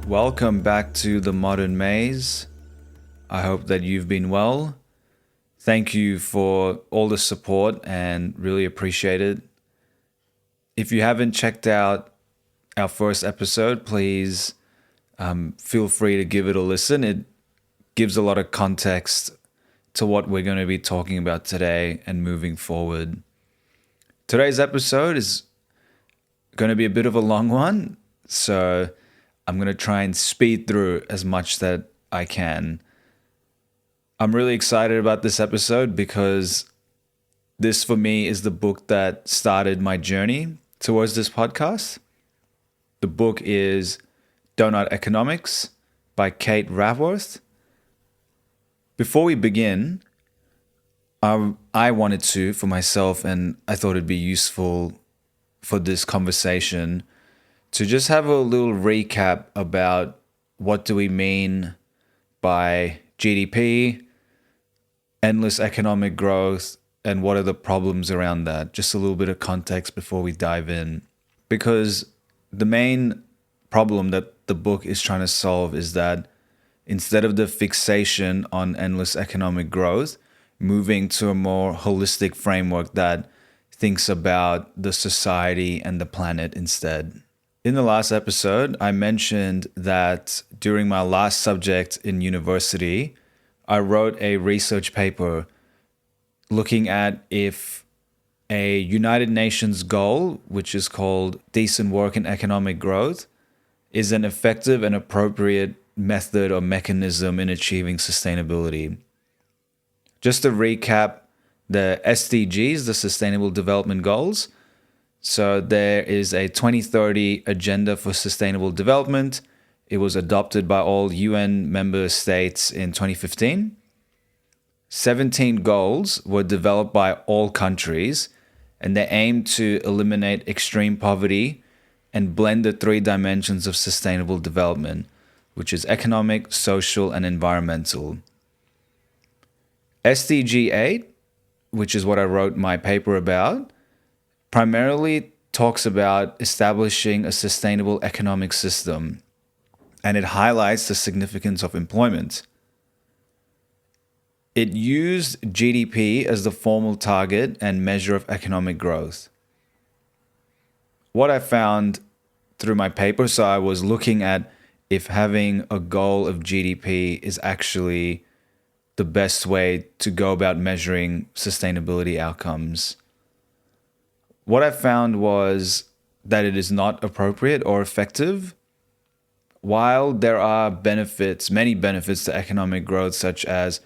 Welcome back to the Modern Maze. I hope that you've been well. Thank you for all the support and really appreciate it. If you haven't checked out our first episode, please feel free to give it a listen. It gives a lot of context to what we're going to be talking about today and moving forward. Today's episode is going to be a bit of a long one, so I'm going to try and speed through as much that I can. I'm really excited about this episode because this, for me, is the book that started my journey towards this podcast. The book is Doughnut Economics by Kate Raworth. Before we begin, I wanted to, for myself, and I thought it'd be useful for this conversation, to just have a little recap about what do we mean by GDP, endless economic growth, and what are the problems around that. Just a little bit of context before we dive in. Because the main problem that the book is trying to solve is that instead of the fixation on endless economic growth, moving to a more holistic framework that thinks about the society and the planet instead. In the last episode, I mentioned that during my last subject in university, I wrote a research paper looking at if a United Nations goal, which is called decent work and economic growth, is an effective and appropriate method or mechanism in achieving sustainability. Just to recap the SDGs, the Sustainable Development Goals. So there is a 2030 Agenda for Sustainable Development. It was adopted by all UN member states in 2015. 17 goals were developed by all countries, and they aim to eliminate extreme poverty and blend the three dimensions of sustainable development, which is economic, social, and environmental. SDG 8, which is what I wrote my paper about, primarily talks about establishing a sustainable economic system, and it highlights the significance of employment. It used GDP as the formal target and measure of economic growth. What I found through my paper, so I was looking at if having a goal of GDP is actually the best way to go about measuring sustainability outcomes. What I found was that it is not appropriate or effective. While there are benefits, many benefits to economic growth, such as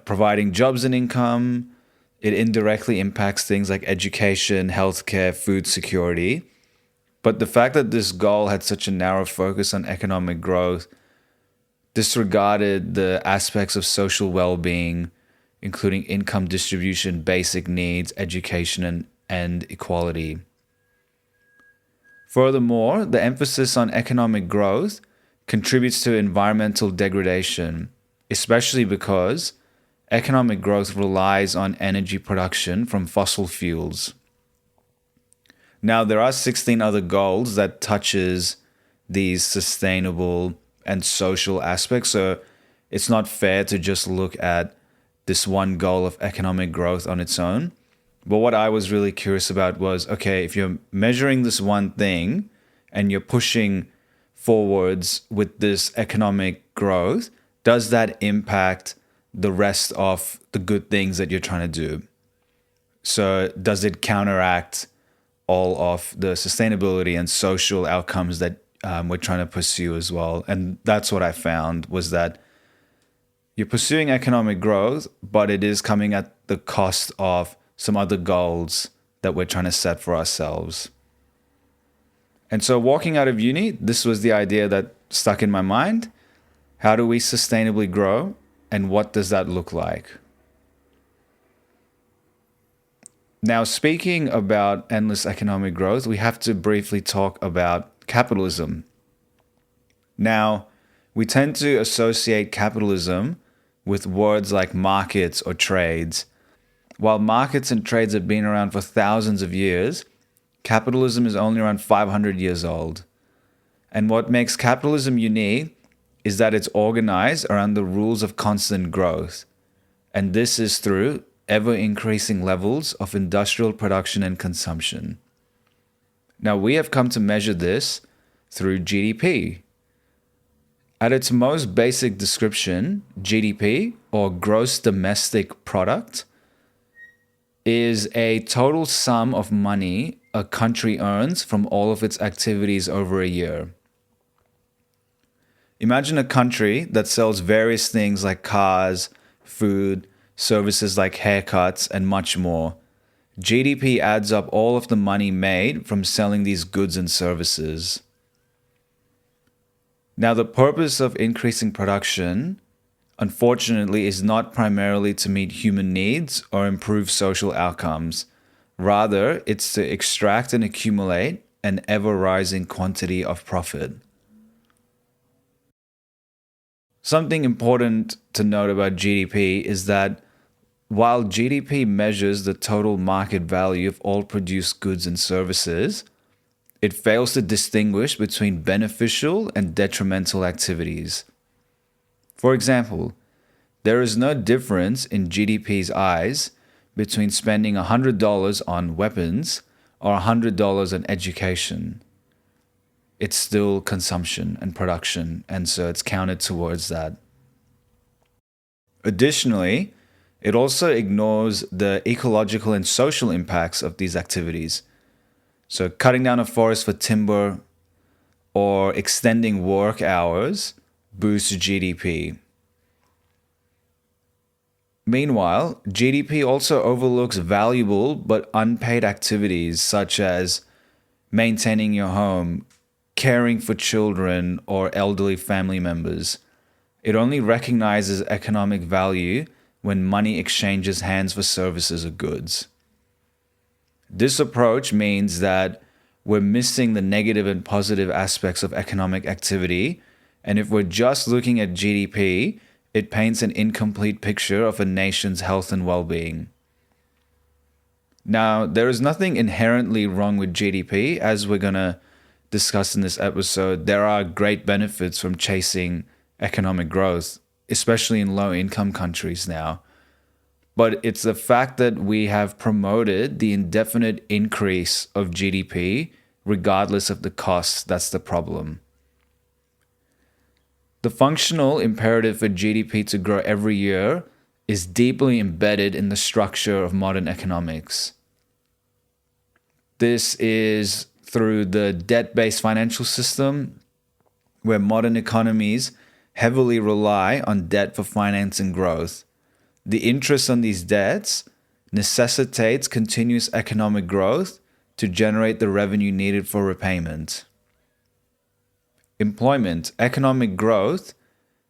providing jobs and income, it indirectly impacts things like education, healthcare, food security. But the fact that this goal had such a narrow focus on economic growth disregarded the aspects of social well-being, including income distribution, basic needs, education, and equality. Furthermore, the emphasis on economic growth contributes to environmental degradation, especially because economic growth relies on energy production from fossil fuels. Now, there are 16 other goals that touches these sustainable and social aspects, so it's not fair to just look at this one goal of economic growth on its own. But what I was really curious about was, okay, if you're measuring this one thing and you're pushing forwards with this economic growth, does that impact the rest of the good things that you're trying to do? So does it counteract all of the sustainability and social outcomes that we're trying to pursue as well? And that's what I found, was that you're pursuing economic growth, but it is coming at the cost of some other goals that we're trying to set for ourselves. And so walking out of uni, this was the idea that stuck in my mind. How do we sustainably grow, and what does that look like? Now, speaking about endless economic growth, we have to briefly talk about capitalism. Now, we tend to associate capitalism with words like markets or trades. While markets and trades have been around for thousands of years, capitalism is only around 500 years old. And what makes capitalism unique is that it's organized around the rules of constant growth. And this is through ever increasing levels of industrial production and consumption. Now, we have come to measure this through GDP. At its most basic description, GDP, or gross domestic product, is a total sum of money a country earns from all of its activities over a year. Imagine a country that sells various things like cars, food, services like haircuts, and much more. GDP adds up all of the money made from selling these goods and services. Now, the purpose of increasing production, unfortunately, is not primarily to meet human needs or improve social outcomes. Rather, it's to extract and accumulate an ever-rising quantity of profit. Something important to note about GDP is that while GDP measures the total market value of all produced goods and services, it fails to distinguish between beneficial and detrimental activities. For example, there is no difference in GDP's eyes between spending $100 on weapons or $100 on education. It's still consumption and production, and so it's counted towards that. Additionally, it also ignores the ecological and social impacts of these activities. So cutting down a forest for timber or extending work hours boosts GDP. Meanwhile, GDP also overlooks valuable but unpaid activities such as maintaining your home, caring for children or elderly family members. It only recognizes economic value when money exchanges hands for services or goods. This approach means that we're missing the negative and positive aspects of economic activity, and if we're just looking at GDP, it paints an incomplete picture of a nation's health and well-being. Now, there is nothing inherently wrong with GDP, as we're going to discuss in this episode. There are great benefits from chasing economic growth, especially in low-income countries now. But it's the fact that we have promoted the indefinite increase of GDP, regardless of the costs, that's the problem. The functional imperative for GDP to grow every year is deeply embedded in the structure of modern economics. This is through the debt-based financial system, where modern economies heavily rely on debt for financing growth. The interest on these debts necessitates continuous economic growth to generate the revenue needed for repayment. Employment, economic growth,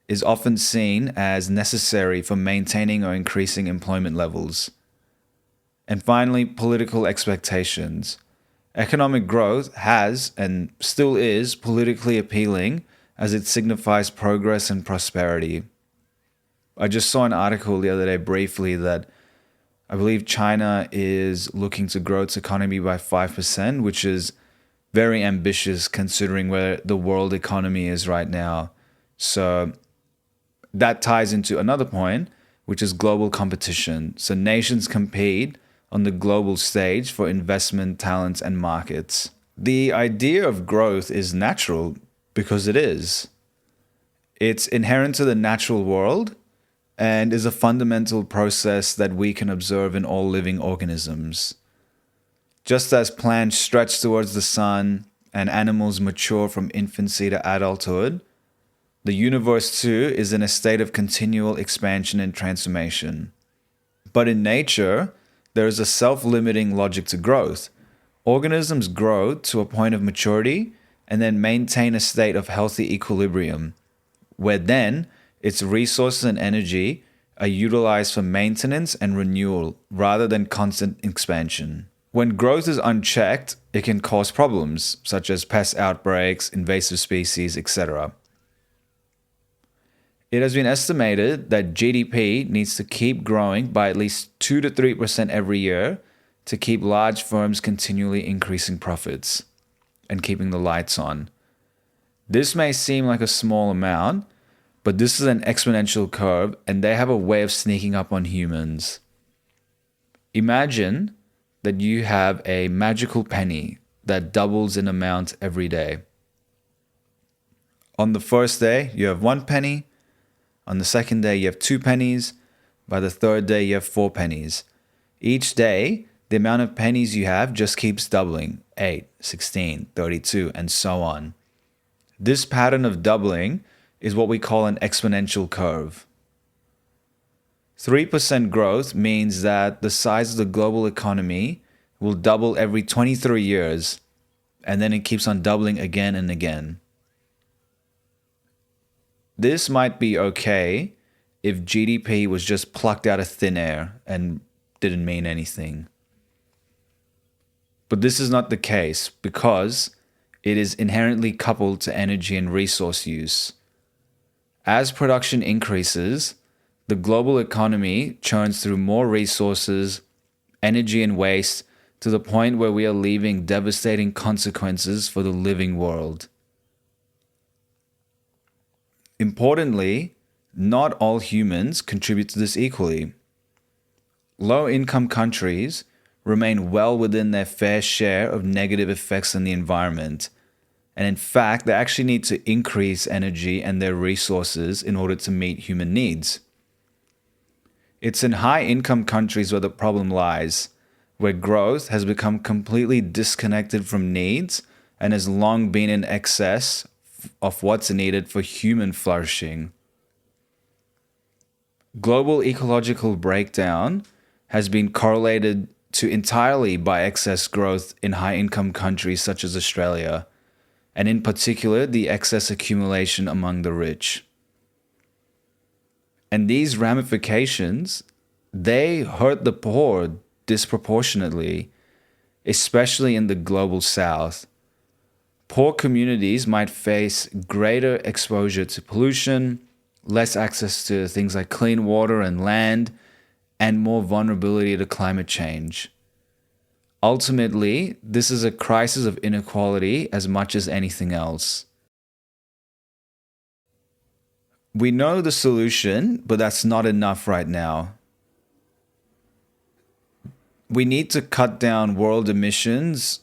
is often seen as necessary for maintaining or increasing employment levels. And finally, political expectations. Economic growth has and still is politically appealing as it signifies progress and prosperity. I just saw an article the other day briefly that I believe China is looking to grow its economy by 5%, which is very ambitious considering where the world economy is right now. So that ties into another point, which is global competition. So nations compete on the global stage for investment, talents, and markets. The idea of growth is natural because it is. It's inherent to the natural world and is a fundamental process that we can observe in all living organisms. Just as plants stretch towards the sun and animals mature from infancy to adulthood, the universe too is in a state of continual expansion and transformation. But in nature, there is a self-limiting logic to growth. Organisms grow to a point of maturity and then maintain a state of healthy equilibrium, where then its resources and energy are utilized for maintenance and renewal rather than constant expansion. When growth is unchecked, it can cause problems such as pest outbreaks, invasive species, etc. It has been estimated that GDP needs to keep growing by at least 2 to 3% every year to keep large firms continually increasing profits and keeping the lights on. This may seem like a small amount, but this is an exponential curve and they have a way of sneaking up on humans. Imagine that you have a magical penny that doubles in amount every day. On the first day, you have 1 penny. On the second day, you have 2 pennies. By the third day, you have 4 pennies. Each day, the amount of pennies you have just keeps doubling. 8, 16, 32, and so on. This pattern of doubling is what we call an exponential curve. 3% growth means that the size of the global economy will double every 23 years, and then it keeps on doubling again and again. This might be okay if GDP was just plucked out of thin air and didn't mean anything. But this is not the case because it is inherently coupled to energy and resource use. As production increases, the global economy churns through more resources, energy, and waste to the point where we are leaving devastating consequences for the living world. Importantly, not all humans contribute to this equally. Low-income countries remain well within their fair share of negative effects on the environment, and in fact, they actually need to increase energy and their resources in order to meet human needs. It's in high-income countries where the problem lies, where growth has become completely disconnected from needs and has long been in excess of what's needed for human flourishing. Global ecological breakdown has been correlated to entirely by excess growth in high-income countries such as Australia, and in particular, the excess accumulation among the rich. And these ramifications, they hurt the poor disproportionately, especially in the global south. Poor communities might face greater exposure to pollution, less access to things like clean water and land, and more vulnerability to climate change. Ultimately, this is a crisis of inequality as much as anything else. We know the solution, but that's not enough right now. We need to cut down world emissions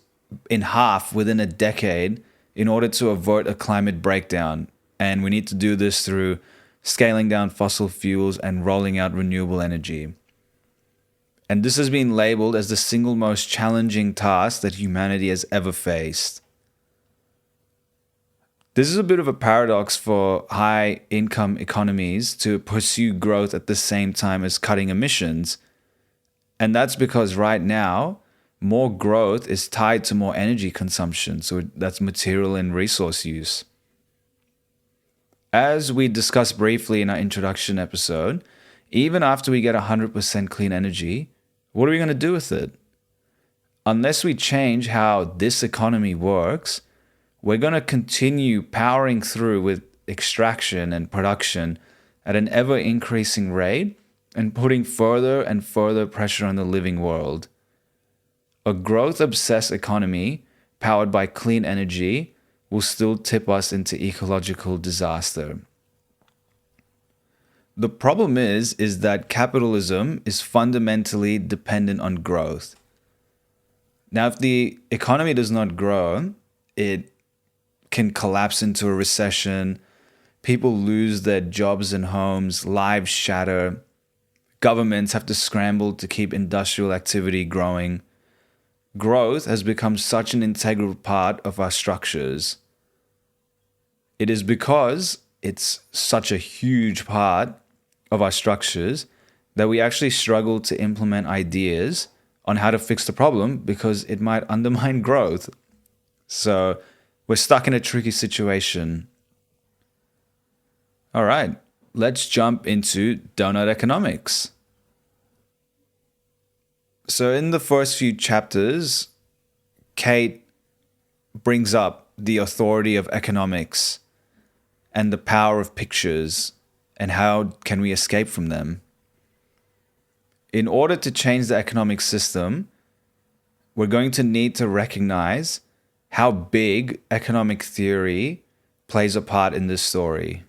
in half within a decade in order to avert a climate breakdown. And we need to do this through scaling down fossil fuels and rolling out renewable energy. And this has been labeled as the single most challenging task that humanity has ever faced. This is a bit of a paradox for high-income economies to pursue growth at the same time as cutting emissions. And that's because right now, more growth is tied to more energy consumption. So that's material and resource use. As we discussed briefly in our introduction episode, even after we get 100% clean energy, what are we going to do with it? Unless we change how this economy works, we're going to continue powering through with extraction and production at an ever-increasing rate and putting further and further pressure on the living world. A growth-obsessed economy powered by clean energy will still tip us into ecological disaster. The problem is that capitalism is fundamentally dependent on growth. Now, if the economy does not grow, it can collapse into a recession, people lose their jobs and homes, lives shatter, governments have to scramble to keep industrial activity growing. Growth has become such an integral part of our structures. It is because it's such a huge part of our structures that we actually struggle to implement ideas on how to fix the problem because it might undermine growth. So we're stuck in a tricky situation. All right, let's jump into Doughnut Economics. So in the first few chapters, Kate brings up the authority of economics and the power of pictures and how can we escape from them. In order to change the economic system, we're going to need to recognize how big economic theory plays a part in this story.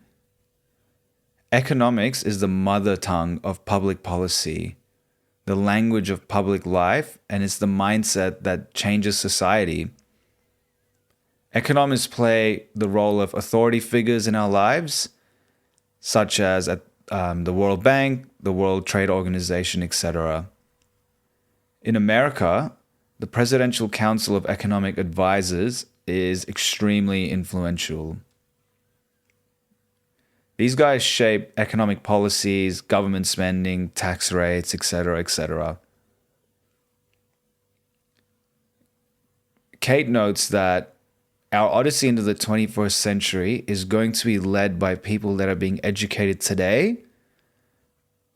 Economics is the mother tongue of public policy, the language of public life, and it's the mindset that changes society. Economists play the role of authority figures in our lives, such as at the World Bank, the World Trade Organization, etc. In America, the Presidential Council of Economic Advisors is extremely influential. These guys shape economic policies, government spending, tax rates, etc., etc. Kate notes that our odyssey into the 21st century is going to be led by people that are being educated today,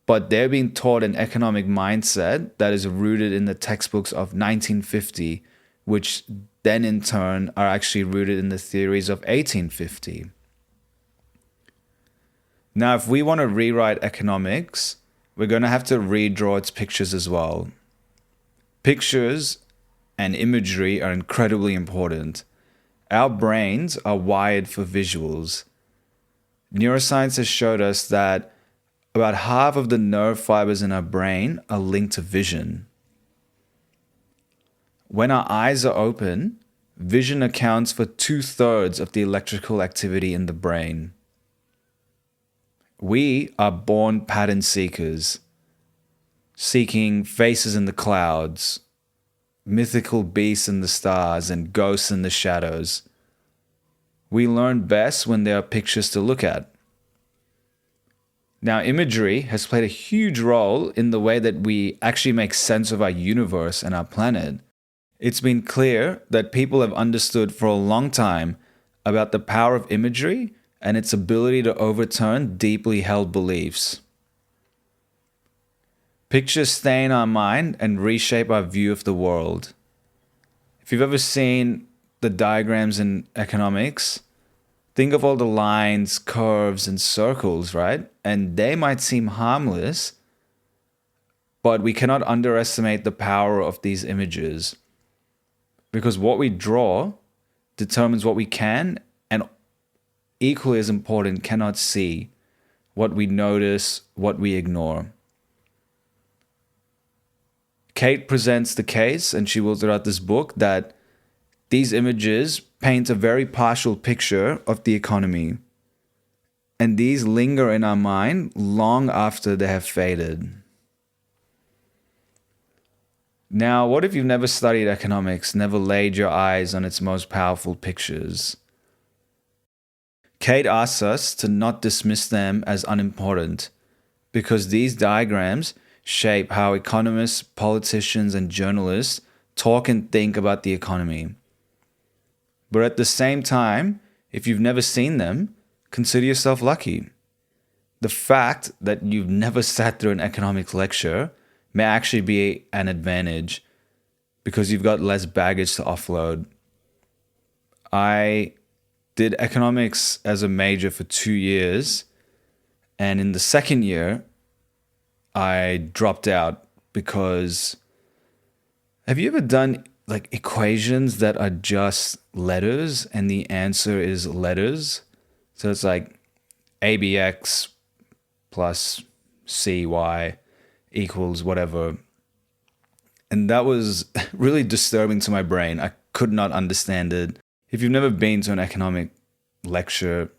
but they're being taught an economic mindset that is rooted in the textbooks of 1950, which then in turn are actually rooted in the theories of 1850. Now, if we want to rewrite economics, we're going to have to redraw its pictures as well. Pictures and imagery are incredibly important. Our brains are wired for visuals. Neuroscience has showed us that about half of the nerve fibers in our brain are linked to vision. When our eyes are open, vision accounts for 2/3 of the electrical activity in the brain. We are born pattern seekers, seeking faces in the clouds, mythical beasts in the stars, and ghosts in the shadows. We learn best when there are pictures to look at. Now, imagery has played a huge role in the way that we actually make sense of our universe and our planet. It's been clear that people have understood for a long time about the power of imagery and its ability to overturn deeply held beliefs. Pictures stay in our mind and reshape our view of the world. If you've ever seen the diagrams in economics, think of all the lines, curves, and circles, right? And they might seem harmless, but we cannot underestimate the power of these images, because what we draw determines what we can, and equally as important, cannot see, what we notice, what we ignore. Kate presents the case, and she will throughout this book, that these images paint a very partial picture of the economy, and these linger in our mind long after they have faded. Now, what if you've never studied economics, never laid your eyes on its most powerful pictures? Kate asks us to not dismiss them as unimportant, because these diagrams shape how economists, politicians, and journalists talk and think about the economy. But at the same time, if you've never seen them, consider yourself lucky. The fact that you've never sat through an economics lecture may actually be an advantage, because you've got less baggage to offload. I did economics as a major for 2 years, and in the second year, I dropped out because, have you ever done like equations that are just letters and the answer is letters? So it's like ABX plus CY equals whatever. And that was really disturbing to my brain. I could not understand it. If you've never been to an economic lecture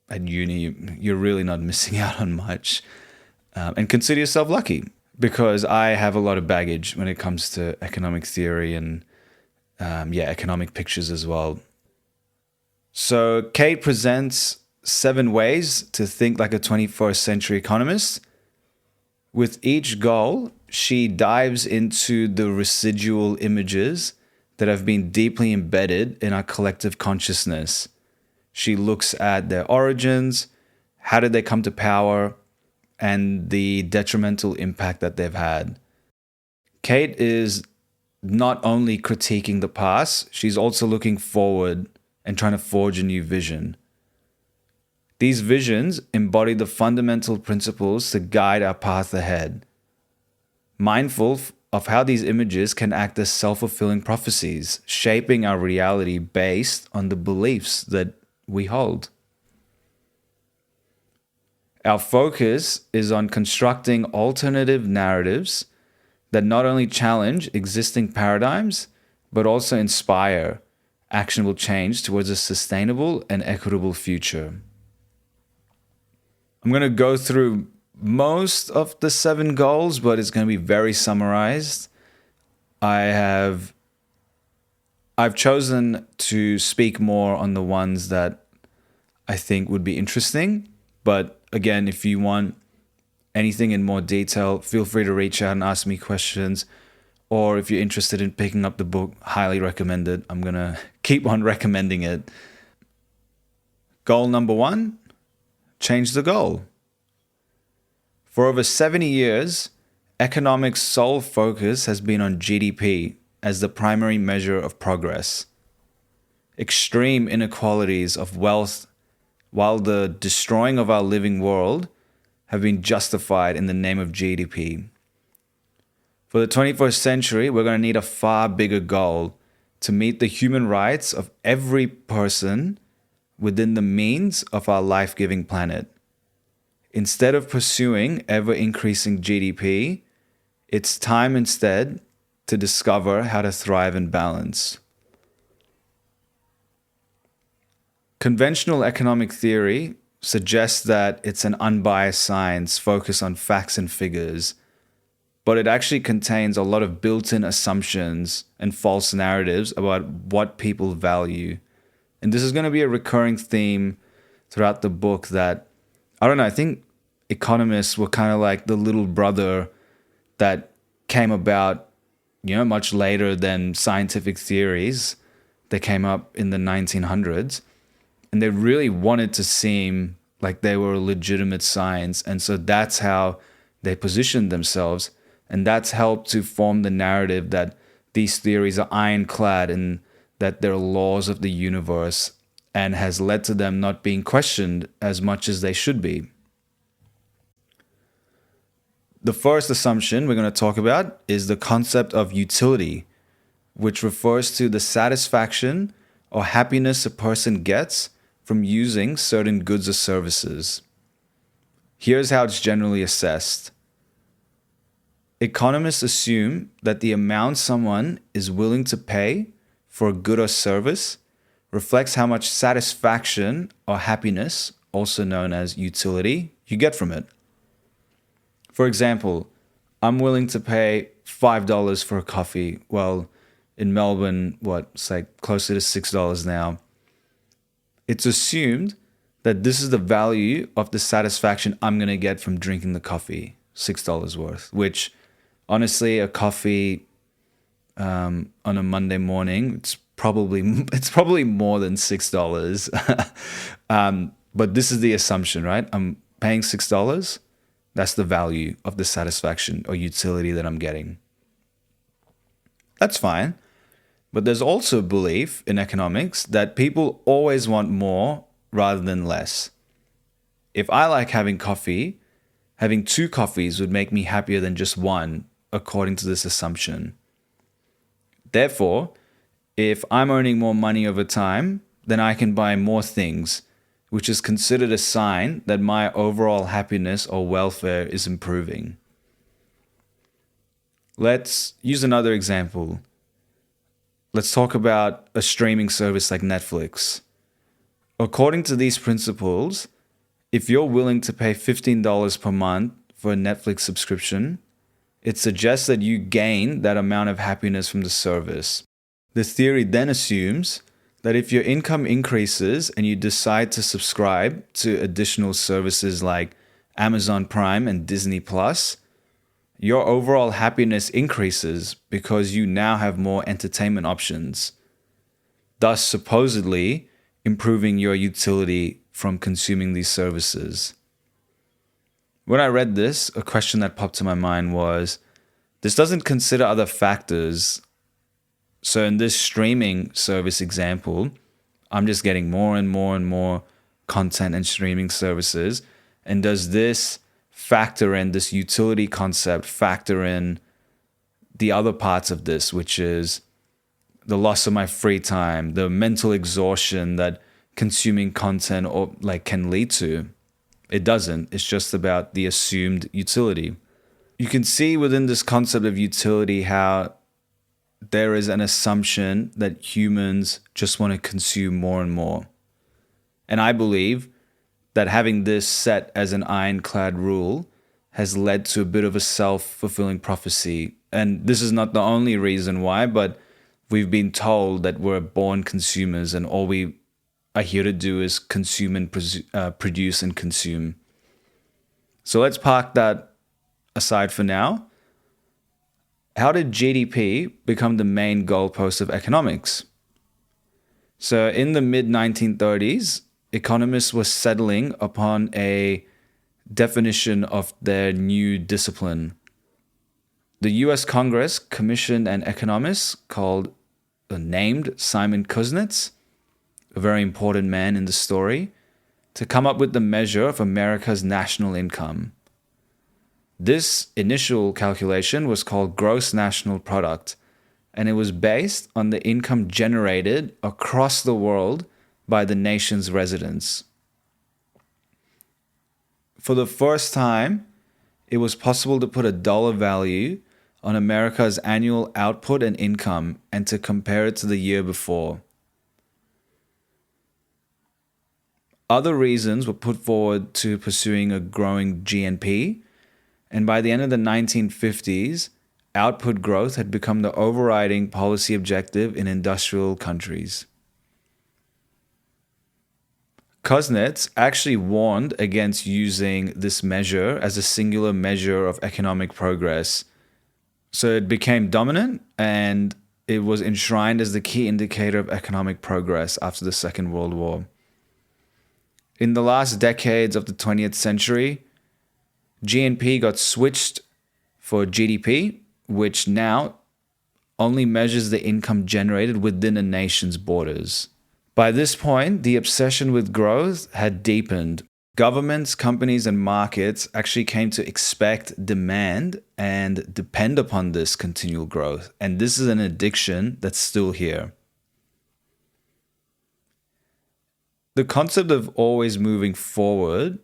at uni, you're really not missing out on much. And consider yourself lucky, because I have a lot of baggage when it comes to economic theory and economic pictures as well. So Kate presents 7 ways to think like a 21st century economist. With each goal, she dives into the residual images that have been deeply embedded in our collective consciousness. She looks at their origins, how did they come to power, and the detrimental impact that they've had. Kate is not only critiquing the past, she's also looking forward and trying to forge a new vision. These visions embody the fundamental principles to guide our path ahead. Mindful of how these images can act as self-fulfilling prophecies, shaping our reality based on the beliefs that we hold. Our focus is on constructing alternative narratives that not only challenge existing paradigms, but also inspire actionable change towards a sustainable and equitable future. I'm going to go through most of the 7 goals, but it's going to be very summarized. I've chosen to speak more on the ones that I think would be interesting. But again, if you want anything in more detail, feel free to reach out and ask me questions. Or if you're interested in picking up the book, highly recommend it. I'm going to keep on recommending it. Goal number 1, change the goal. For over 70 years, economics' sole focus has been on GDP as the primary measure of progress. Extreme inequalities of wealth, while the destroying of our living world, have been justified in the name of GDP. For the 21st century, we're going to need a far bigger goal to meet the human rights of every person within the means of our life-giving planet. Instead of pursuing ever-increasing GDP, it's time instead to discover how to thrive in balance. Conventional economic theory suggests that it's an unbiased science focused on facts and figures, but it actually contains a lot of built-in assumptions and false narratives about what people value. And this is going to be a recurring theme throughout the book that, I don't know, I think economists were kind of like the little brother that came about, much later than scientific theories. They came up in the 1900s, and they really wanted to seem like they were a legitimate science. And so that's how they positioned themselves. And that's helped to form the narrative that these theories are ironclad and that they're laws of the universe, and has led to them not being questioned as much as they should be. The first assumption we're going to talk about is the concept of utility, which refers to the satisfaction or happiness a person gets from using certain goods or services. Here's how it's generally assessed. Economists assume that the amount someone is willing to pay for a good or service reflects how much satisfaction or happiness, also known as utility, you get from it. For example, I'm willing to pay $5 for a coffee. Well, in Melbourne, it's like closer to $6 now. It's assumed that this is the value of the satisfaction I'm going to get from drinking the coffee, $6 worth, which honestly, a coffee on a Monday morning, it's probably more than $6. But this is the assumption, right? I'm paying $6. That's the value of the satisfaction or utility that I'm getting. That's fine. But there's also a belief in economics that people always want more rather than less. If I like having coffee, having 2 coffees would make me happier than just one, according to this assumption. Therefore, if I'm earning more money over time, then I can buy more things, which is considered a sign that my overall happiness or welfare is improving. Let's use another example. Let's talk about a streaming service like Netflix. According to these principles, if you're willing to pay $15 per month for a Netflix subscription, it suggests that you gain that amount of happiness from the service. The theory then assumes that if your income increases and you decide to subscribe to additional services like Amazon Prime and Disney Plus, your overall happiness increases because you now have more entertainment options, thus supposedly improving your utility from consuming these services. When I read this, a question that popped to my mind was, this doesn't consider other factors. So in this streaming service example, I'm just getting more and more and more content and streaming services. And does this factor in, this utility concept, factor in the other parts of this, which is the loss of my free time, the mental exhaustion that consuming content or like can lead to. It doesn't. It's just about the assumed utility. You can see within this concept of utility how there is an assumption that humans just want to consume more and more. And I believe that having this set as an ironclad rule has led to a bit of a self-fulfilling prophecy. And this is not the only reason why, but we've been told that we're born consumers and all we are here to do is consume and produce and consume. So let's park that aside for now. How did GDP become the main goalpost of economics? So in the mid-1930s, economists were settling upon a definition of their new discipline. The US Congress commissioned an economist named Simon Kuznets, a very important man in the story, to come up with the measure of America's national income. This initial calculation was called gross national product, and it was based on the income generated across the world by the nation's residents. For the first time, it was possible to put a dollar value on America's annual output and income and to compare it to the year before. Other reasons were put forward to pursuing a growing GNP, and by the end of the 1950s, output growth had become the overriding policy objective in industrial countries. Kuznets actually warned against using this measure as a singular measure of economic progress. So it became dominant and it was enshrined as the key indicator of economic progress after the Second World War. In the last decades of the 20th century, GNP got switched for GDP, which now only measures the income generated within a nation's borders. By this point, the obsession with growth had deepened. Governments, companies, and markets actually came to expect, demand, and depend upon this continual growth. And this is an addiction that's still here. The concept of always moving forward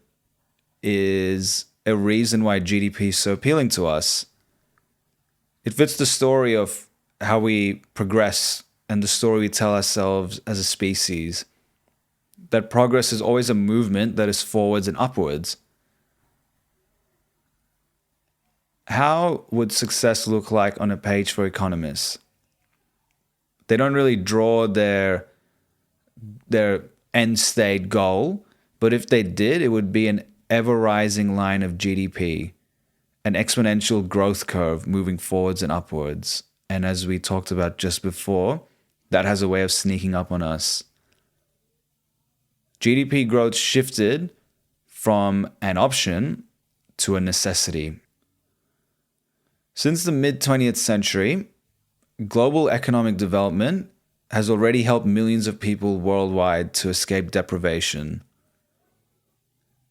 is a reason why GDP is so appealing to us. It fits the story of how we progress and the story we tell ourselves as a species. That progress is always a movement that is forwards and upwards. How would success look like on a page for economists? They don't really draw their end state goal, but if they did, it would be an ever-rising line of GDP, an exponential growth curve moving forwards and upwards. And as we talked about just before, that has a way of sneaking up on us. GDP growth shifted from an option to a necessity. Since the mid-20th century, global economic development has already helped millions of people worldwide to escape deprivation.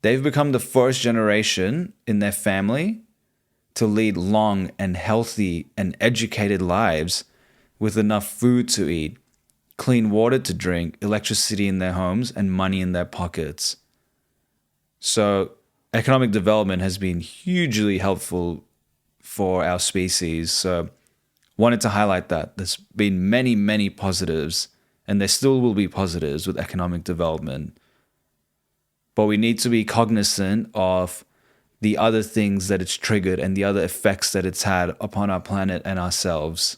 They've become the first generation in their family to lead long and healthy and educated lives with enough food to eat, clean water to drink, electricity in their homes, and money in their pockets. So economic development has been hugely helpful for our species. So wanted to highlight that. There's been many, many positives, and there still will be positives with economic development. But we need to be cognizant of the other things that it's triggered and the other effects that it's had upon our planet and ourselves.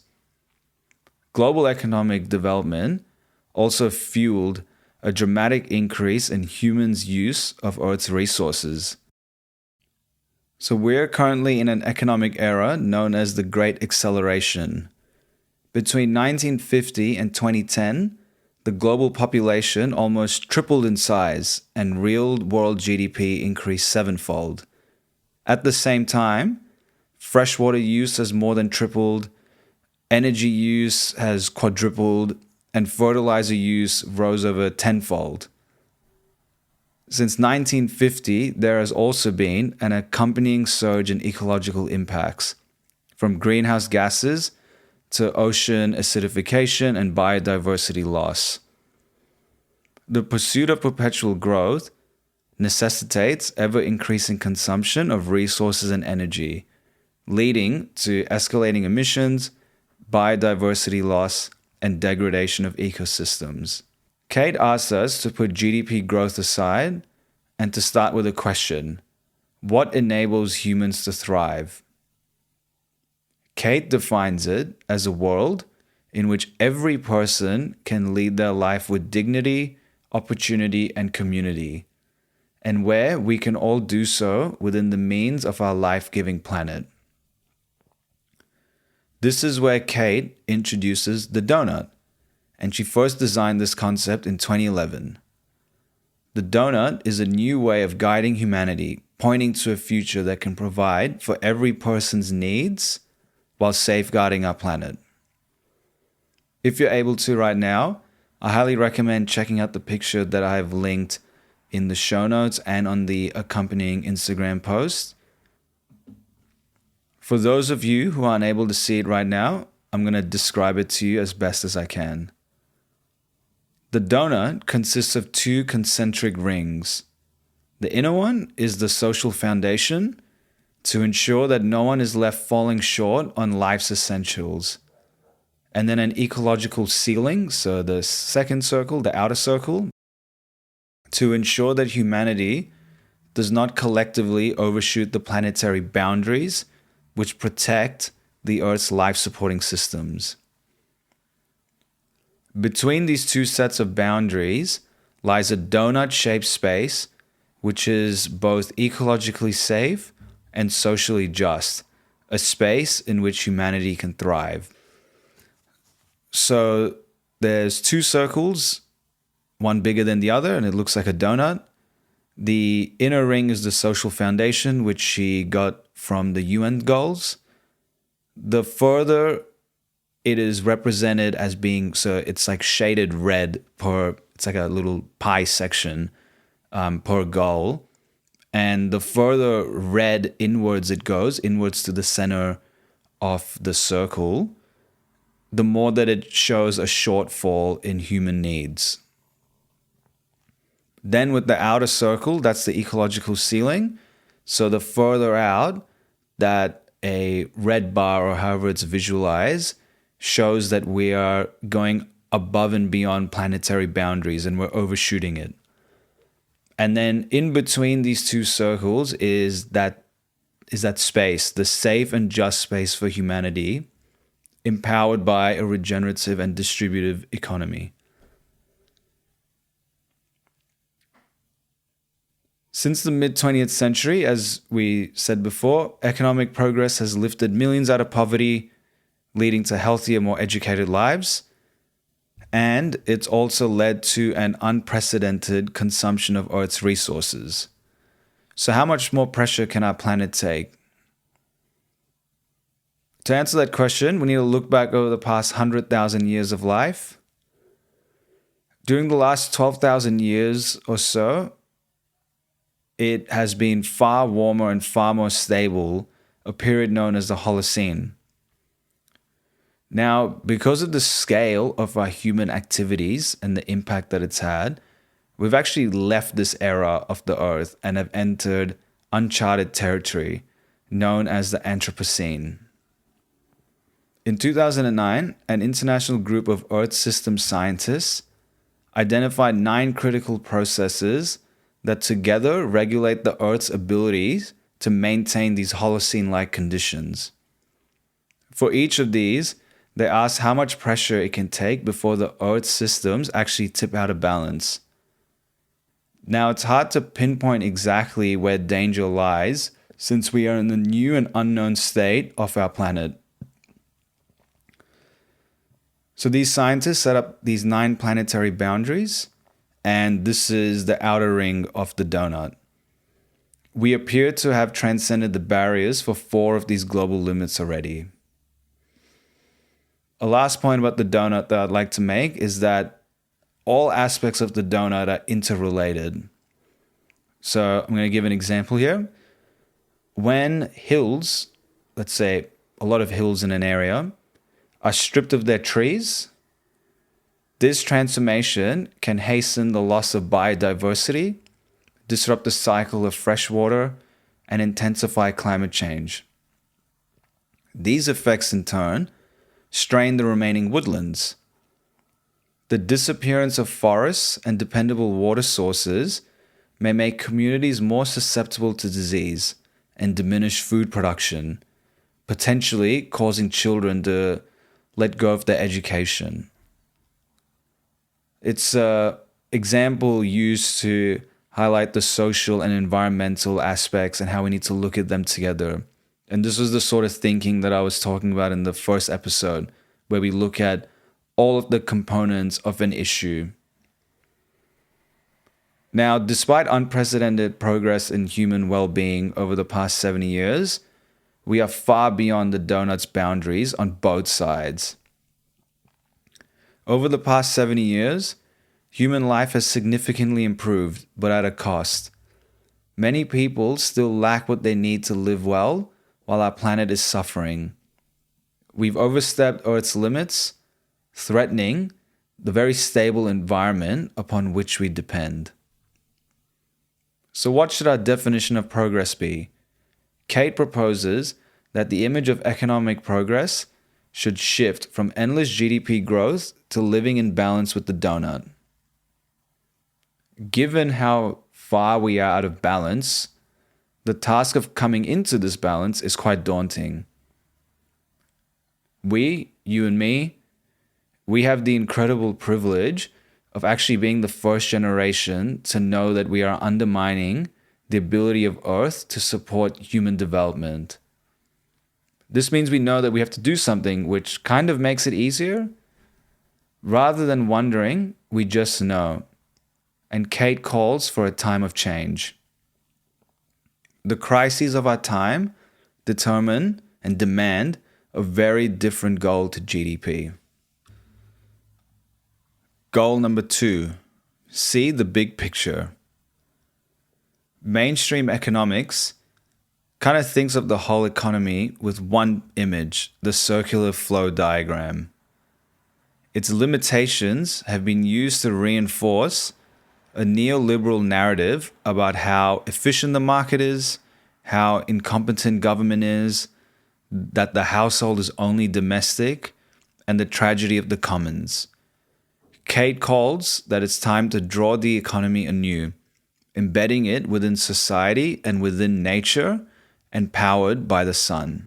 Global economic development also fueled a dramatic increase in humans' use of Earth's resources. So we're currently in an economic era known as the Great Acceleration. Between 1950 and 2010, the global population almost tripled in size and real world GDP increased sevenfold. At the same time, freshwater use has more than tripled, energy use has quadrupled, and fertilizer use rose over tenfold. Since 1950, there has also been an accompanying surge in ecological impacts, from greenhouse gases to ocean acidification and biodiversity loss. The pursuit of perpetual growth necessitates ever-increasing consumption of resources and energy, leading to escalating emissions, biodiversity loss, and degradation of ecosystems. Kate asks us to put GDP growth aside and to start with a question: what enables humans to thrive? Kate defines it as a world in which every person can lead their life with dignity, opportunity, and community, and where we can all do so within the means of our life-giving planet. This is where Kate introduces the donut, and she first designed this concept in 2011. The donut is a new way of guiding humanity, pointing to a future that can provide for every person's needs while safeguarding our planet. If you're able to right now, I highly recommend checking out the picture that I have linked in the show notes and on the accompanying Instagram post. For those of you who aren't able to see it right now, I'm going to describe it to you as best as I can. The donut consists of two concentric rings. The inner one is the social foundation to ensure that no one is left falling short on life's essentials. And then an ecological ceiling, so the second circle, the outer circle, to ensure that humanity does not collectively overshoot the planetary boundaries which protect the Earth's life-supporting systems. Between these two sets of boundaries lies a donut-shaped space which is both ecologically safe and socially just, a space in which humanity can thrive. So there's two circles, one bigger than the other, and it looks like a donut. The inner ring is the social foundation, which she got from the UN goals. The further it is represented as being, so it's like shaded red it's like a little pie section per goal. And the further red inwards it goes, inwards to the center of the circle, the more that it shows a shortfall in human needs. Then with the outer circle, that's the ecological ceiling. So the further out that a red bar, or however it's visualized, shows that we are going above and beyond planetary boundaries and we're overshooting it. And then in between these two circles is that space, the safe and just space for humanity, empowered by a regenerative and distributive economy. Since the mid-20th century, as we said before, economic progress has lifted millions out of poverty, leading to healthier, more educated lives. And it's also led to an unprecedented consumption of Earth's resources. So how much more pressure can our planet take? To answer that question, we need to look back over the past 100,000 years of life. During the last 12,000 years or so, it has been far warmer and far more stable, a period known as the Holocene. Now, because of the scale of our human activities and the impact that it's had, we've actually left this era of the Earth and have entered uncharted territory known as the Anthropocene. In 2009, an international group of Earth system scientists identified 9 critical processes that together regulate the Earth's abilities to maintain these Holocene-like conditions. For each of these, they asked how much pressure it can take before the Earth's systems actually tip out of balance. Now, it's hard to pinpoint exactly where danger lies since we are in the new and unknown state of our planet. So these scientists set up these 9 planetary boundaries, and this is the outer ring of the donut. We appear to have transcended the barriers for 4 of these global limits already. A last point about the donut that I'd like to make is that all aspects of the donut are interrelated. So I'm going to give an example here. When hills, let's say a lot of hills in an area, are stripped of their trees, This transformation can hasten the loss of biodiversity, disrupt the cycle of fresh water, and intensify climate change. These effects, in turn, strain the remaining woodlands. The disappearance of forests and dependable water sources may make communities more susceptible to disease and diminish food production, potentially causing children to let go of their education. It's an example used to highlight the social and environmental aspects and how we need to look at them together. And this was the sort of thinking that I was talking about in the first episode, where we look at all of the components of an issue. Now, despite unprecedented progress in human well-being over the past 70 years, we are far beyond the donut's boundaries on both sides. Over the past 70 years, human life has significantly improved, but at a cost. Many people still lack what they need to live well, while our planet is suffering. We've overstepped Earth's limits, threatening the very stable environment upon which we depend. So what should our definition of progress be? Kate proposes that the image of economic progress should shift from endless GDP growth to living in balance with the donut. Given how far we are out of balance, the task of coming into this balance is quite daunting. We, you and me, we have the incredible privilege of actually being the first generation to know that we are undermining the ability of Earth to support human development. This means we know that we have to do something, which kind of makes it easier. Rather than wondering, we just know. And Kate calls for a time of change. The crises of our time determine and demand a very different goal to GDP. Goal number 2, see the big picture. Mainstream economics kind of thinks of the whole economy with one image, the circular flow diagram. Its limitations have been used to reinforce a neoliberal narrative about how efficient the market is, how incompetent government is, that the household is only domestic, and the tragedy of the commons. Kate calls that it's time to draw the economy anew, embedding it within society and within nature, and powered by the sun.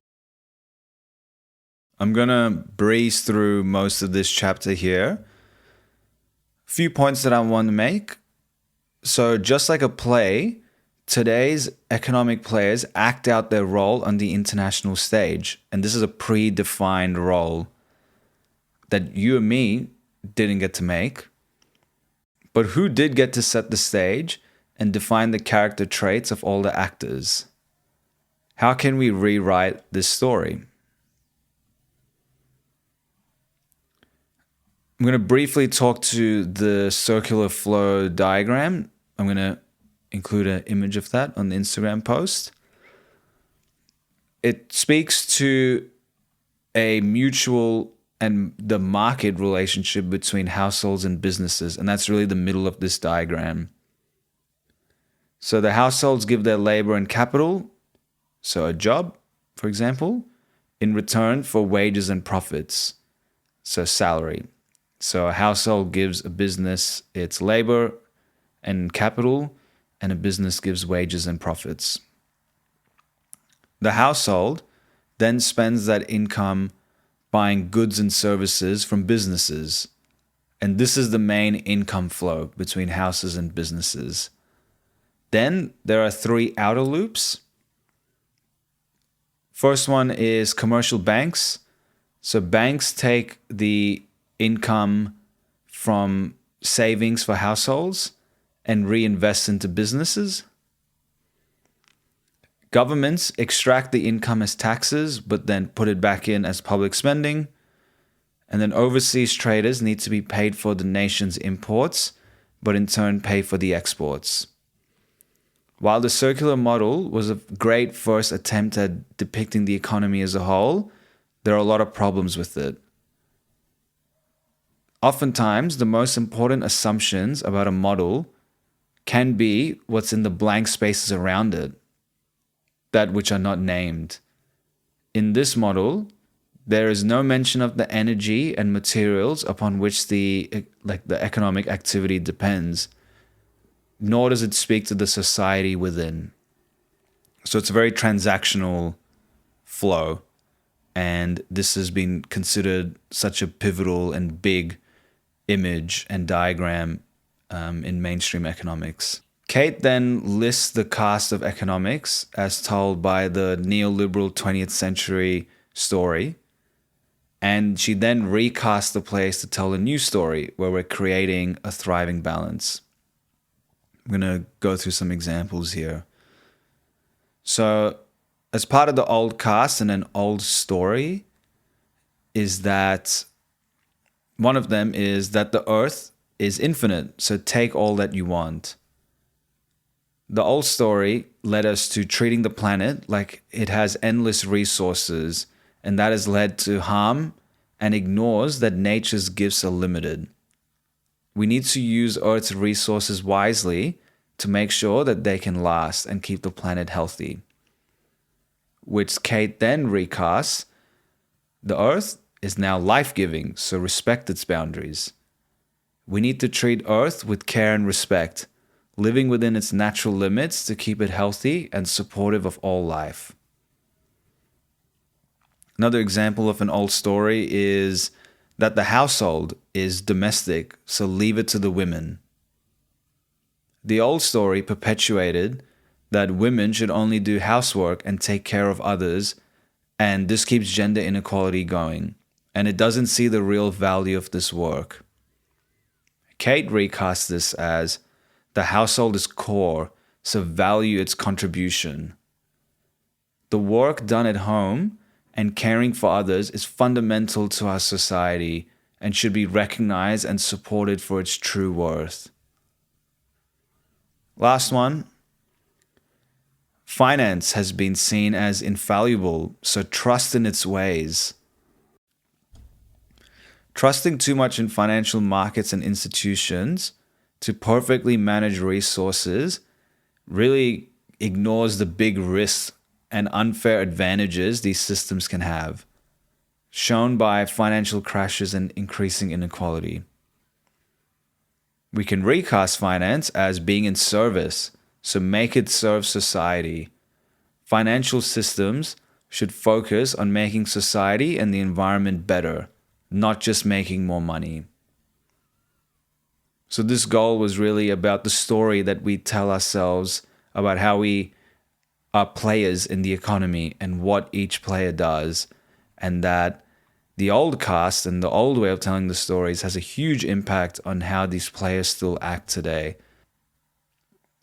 I'm going to breeze through most of this chapter here. A few points that I want to make. So just like a play, today's economic players act out their role on the international stage. And this is a predefined role that you and me didn't get to make. But who did get to set the stage and define the character traits of all the actors? How can we rewrite this story? I'm going to briefly talk to the circular flow diagram. I'm going to include an image of that on the Instagram post. It speaks to a mutual and the market relationship between households and businesses, and that's really the middle of this diagram. So the households give their labor and capital, so a job, for example, in return for wages and profits, so salary. So a household gives a business its labor and capital, and a business gives wages and profits. The household then spends that income buying goods and services from businesses. And this is the main income flow between houses and businesses. Then there are 3 outer loops. First one is commercial banks. So banks take the income from savings for households and reinvest into businesses. Governments extract the income as taxes, but then put it back in as public spending. And then overseas traders need to be paid for the nation's imports, but in turn pay for the exports. While the circular model was a great first attempt at depicting the economy as a whole, there are a lot of problems with it. Oftentimes, the most important assumptions about a model can be what's in the blank spaces around it, that which are not named. In this model, there is no mention of the energy and materials upon which the economic activity depends, nor does it speak to the society within. So it's a very transactional flow, and this has been considered such a pivotal and big image and diagram in mainstream economics. Kate then lists the cast of economics as told by the neoliberal 20th century story, and she then recasts the players to tell a new story where we're creating a thriving balance. I'm going to go through some examples here. So, as part of the old cast and an old story, is that one of them is that the earth is infinite, so take all that you want. The old story led us to treating the planet like it has endless resources, and that has led to harm and ignores that nature's gifts are limited. We need to use Earth's resources wisely to make sure that they can last and keep the planet healthy. Which Kate then recasts, the Earth is now life-giving, so respect its boundaries. We need to treat Earth with care and respect, living within its natural limits to keep it healthy and supportive of all life. Another example of an old story is that the household is domestic, so leave it to the women. The old story perpetuated that women should only do housework and take care of others, and this keeps gender inequality going, and it doesn't see the real value of this work. Kate recasts this as the household is core, so value its contribution. The work done at home and caring for others is fundamental to our society and should be recognized and supported for its true worth. Last one. Finance has been seen as infallible, so trust in its ways. Trusting too much in financial markets and institutions to perfectly manage resources really ignores the big risks and unfair advantages these systems can have, shown by financial crashes and increasing inequality. We can recast finance as being in service, so make it serve society. Financial systems should focus on making society and the environment better, not just making more money. So this goal was really about the story that we tell ourselves about how we are players in the economy and what each player does, and that the old cast and the old way of telling the stories has a huge impact on how these players still act today.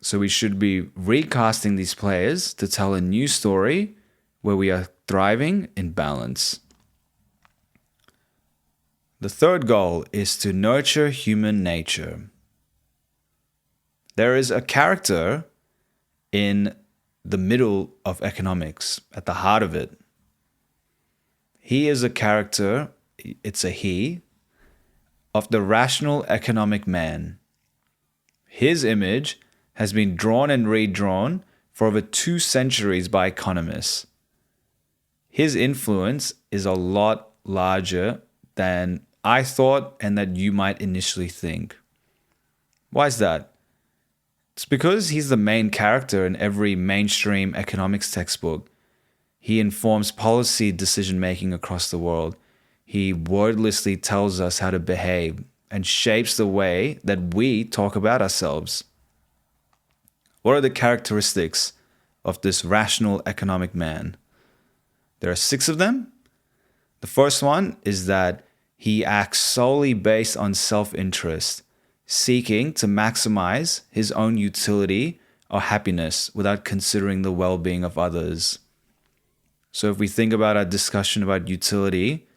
So we should be recasting these players to tell a new story where we are thriving in balance. The third goal is to nurture human nature. There is a character in the middle of economics, at the heart of it. He is a character, it's a he, of the rational economic man. His image has been drawn and redrawn for over 2 centuries by economists. His influence is a lot larger than I thought and that you might initially think. Why is that? It's because he's the main character in every mainstream economics textbook. He informs policy decision-making across the world. He wordlessly tells us how to behave and shapes the way that we talk about ourselves. What are the characteristics of this rational economic man? There are 6 of them. The first one is that he acts solely based on self-interest, seeking to maximize his own utility or happiness without considering the well-being of others. So if we think about our discussion about utility,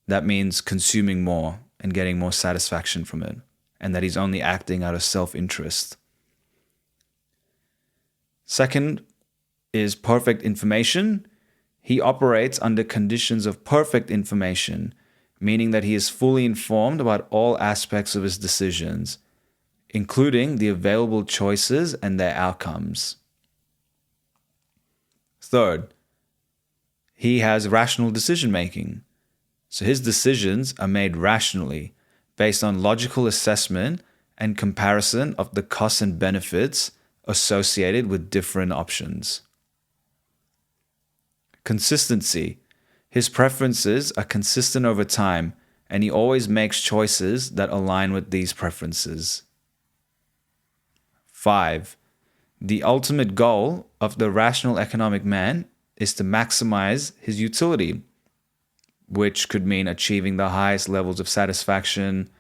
that means consuming more and getting more satisfaction from it, and that he's only acting out of self-interest. Second is perfect information. He operates under conditions of perfect information, meaning that he is fully informed about all aspects of his decisions, including the available choices and their outcomes. Third, he has rational decision making. So his decisions are made rationally, based on logical assessment and comparison of the costs and benefits associated with different options. Consistency. His preferences are consistent over time, and he always makes choices that align with these preferences. 5. The ultimate goal of the rational economic man is to maximize his utility, which could mean achieving the highest levels of satisfaction,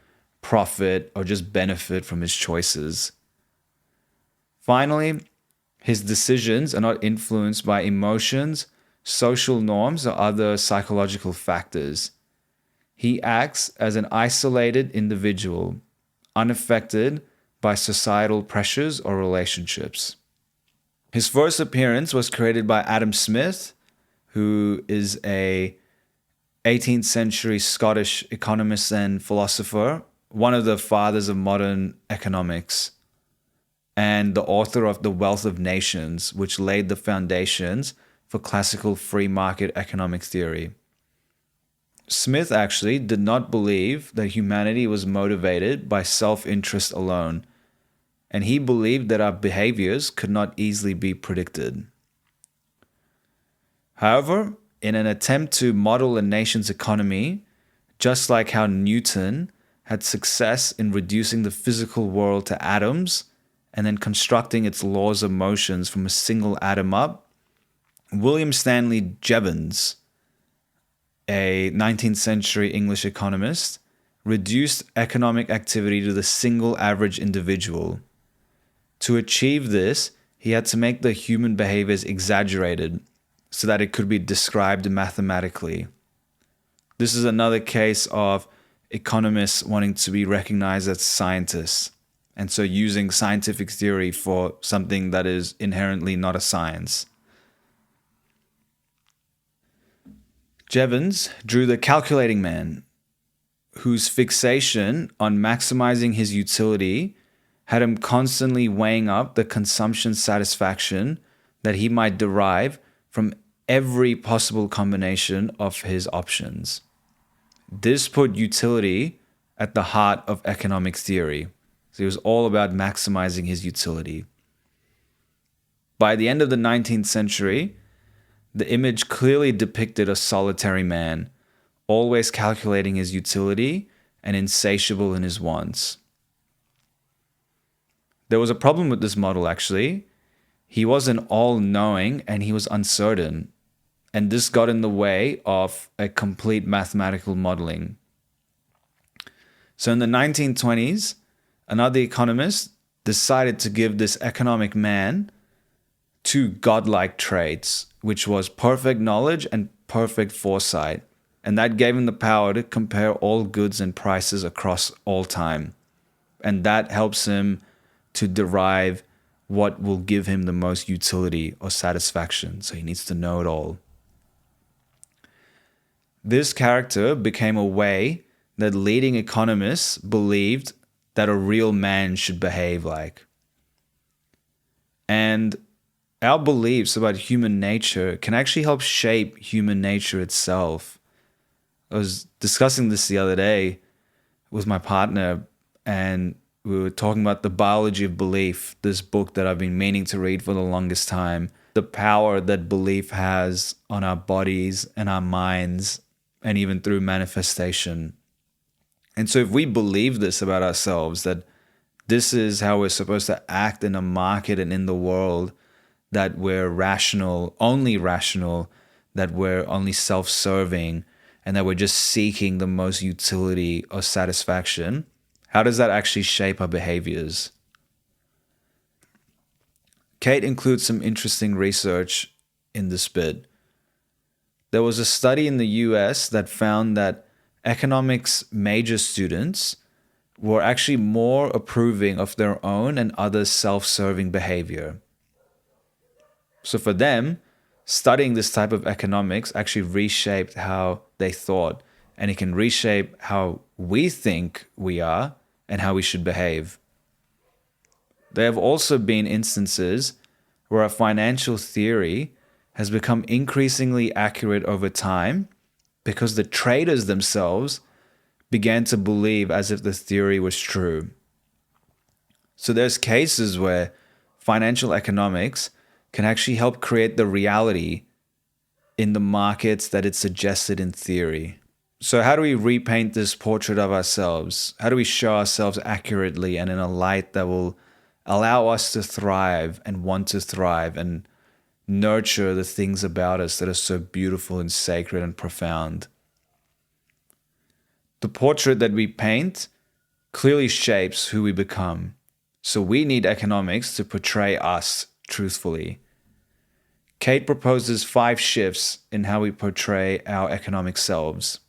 profit, or just benefit from his choices. Finally, his decisions are not influenced by emotions, social norms, or other psychological factors. He acts as an isolated individual, unaffected by societal pressures or relationships. His first appearance was created by Adam Smith, who is a 18th century Scottish economist and philosopher, one of the fathers of modern economics, and the author of The Wealth of Nations, which laid the foundations for classical free market economic theory. Smith actually did not believe that humanity was motivated by self-interest alone, and he believed that our behaviors could not easily be predicted. However, in an attempt to model a nation's economy, just like how Newton had success in reducing the physical world to atoms and then constructing its laws of motions from a single atom up, William Stanley Jevons, a 19th century English economist, reduced economic activity to the single average individual. To achieve this, he had to make the human behaviors exaggerated so that it could be described mathematically. This is another case of economists wanting to be recognized as scientists, and so using scientific theory for something that is inherently not a science. Jevons drew the calculating man, whose fixation on maximizing his utility had him constantly weighing up the consumption satisfaction that he might derive from every possible combination of his options. This put utility at the heart of economic theory. So it was all about maximizing his utility. By the end of the 19th century, the image clearly depicted a solitary man, always calculating his utility and insatiable in his wants. There was a problem with this model, actually. He wasn't all-knowing and he was uncertain, and this got in the way of a complete mathematical modeling. So in the 1920s, another economist decided to give this economic man two godlike traits, which was perfect knowledge and perfect foresight. And that gave him the power to compare all goods and prices across all time. And that helps him to derive what will give him the most utility or satisfaction. So he needs to know it all. This character became a way that leading economists believed that a real man should behave like. And our beliefs about human nature can actually help shape human nature itself. I was discussing this the other day with my partner, and we were talking about The Biology of Belief, this book that I've been meaning to read for the longest time. The power that belief has on our bodies and our minds, and even through manifestation. And so if we believe this about ourselves, that this is how we're supposed to act in a market and in the world, that we're rational, that we're only self-serving, and that we're just seeking the most utility or satisfaction, how does that actually shape our behaviors? Kate includes some interesting research in this bit. There was a study in the US that found that economics major students were actually more approving of their own and others' self-serving behavior. So for them, studying this type of economics actually reshaped how they thought and it can reshape how we think we are and how we should behave. There have also been instances where a financial theory has become increasingly accurate over time because the traders themselves began to believe as if the theory was true. So there's cases where financial economics can actually help create the reality in the markets that it suggested in theory. So how do we repaint this portrait of ourselves? How do we show ourselves accurately and in a light that will allow us to thrive and want to thrive and nurture the things about us that are so beautiful and sacred and profound? The portrait that we paint clearly shapes who we become. So we need economics to portray us truthfully. Kate proposes 5 shifts in how we portray our economic selves.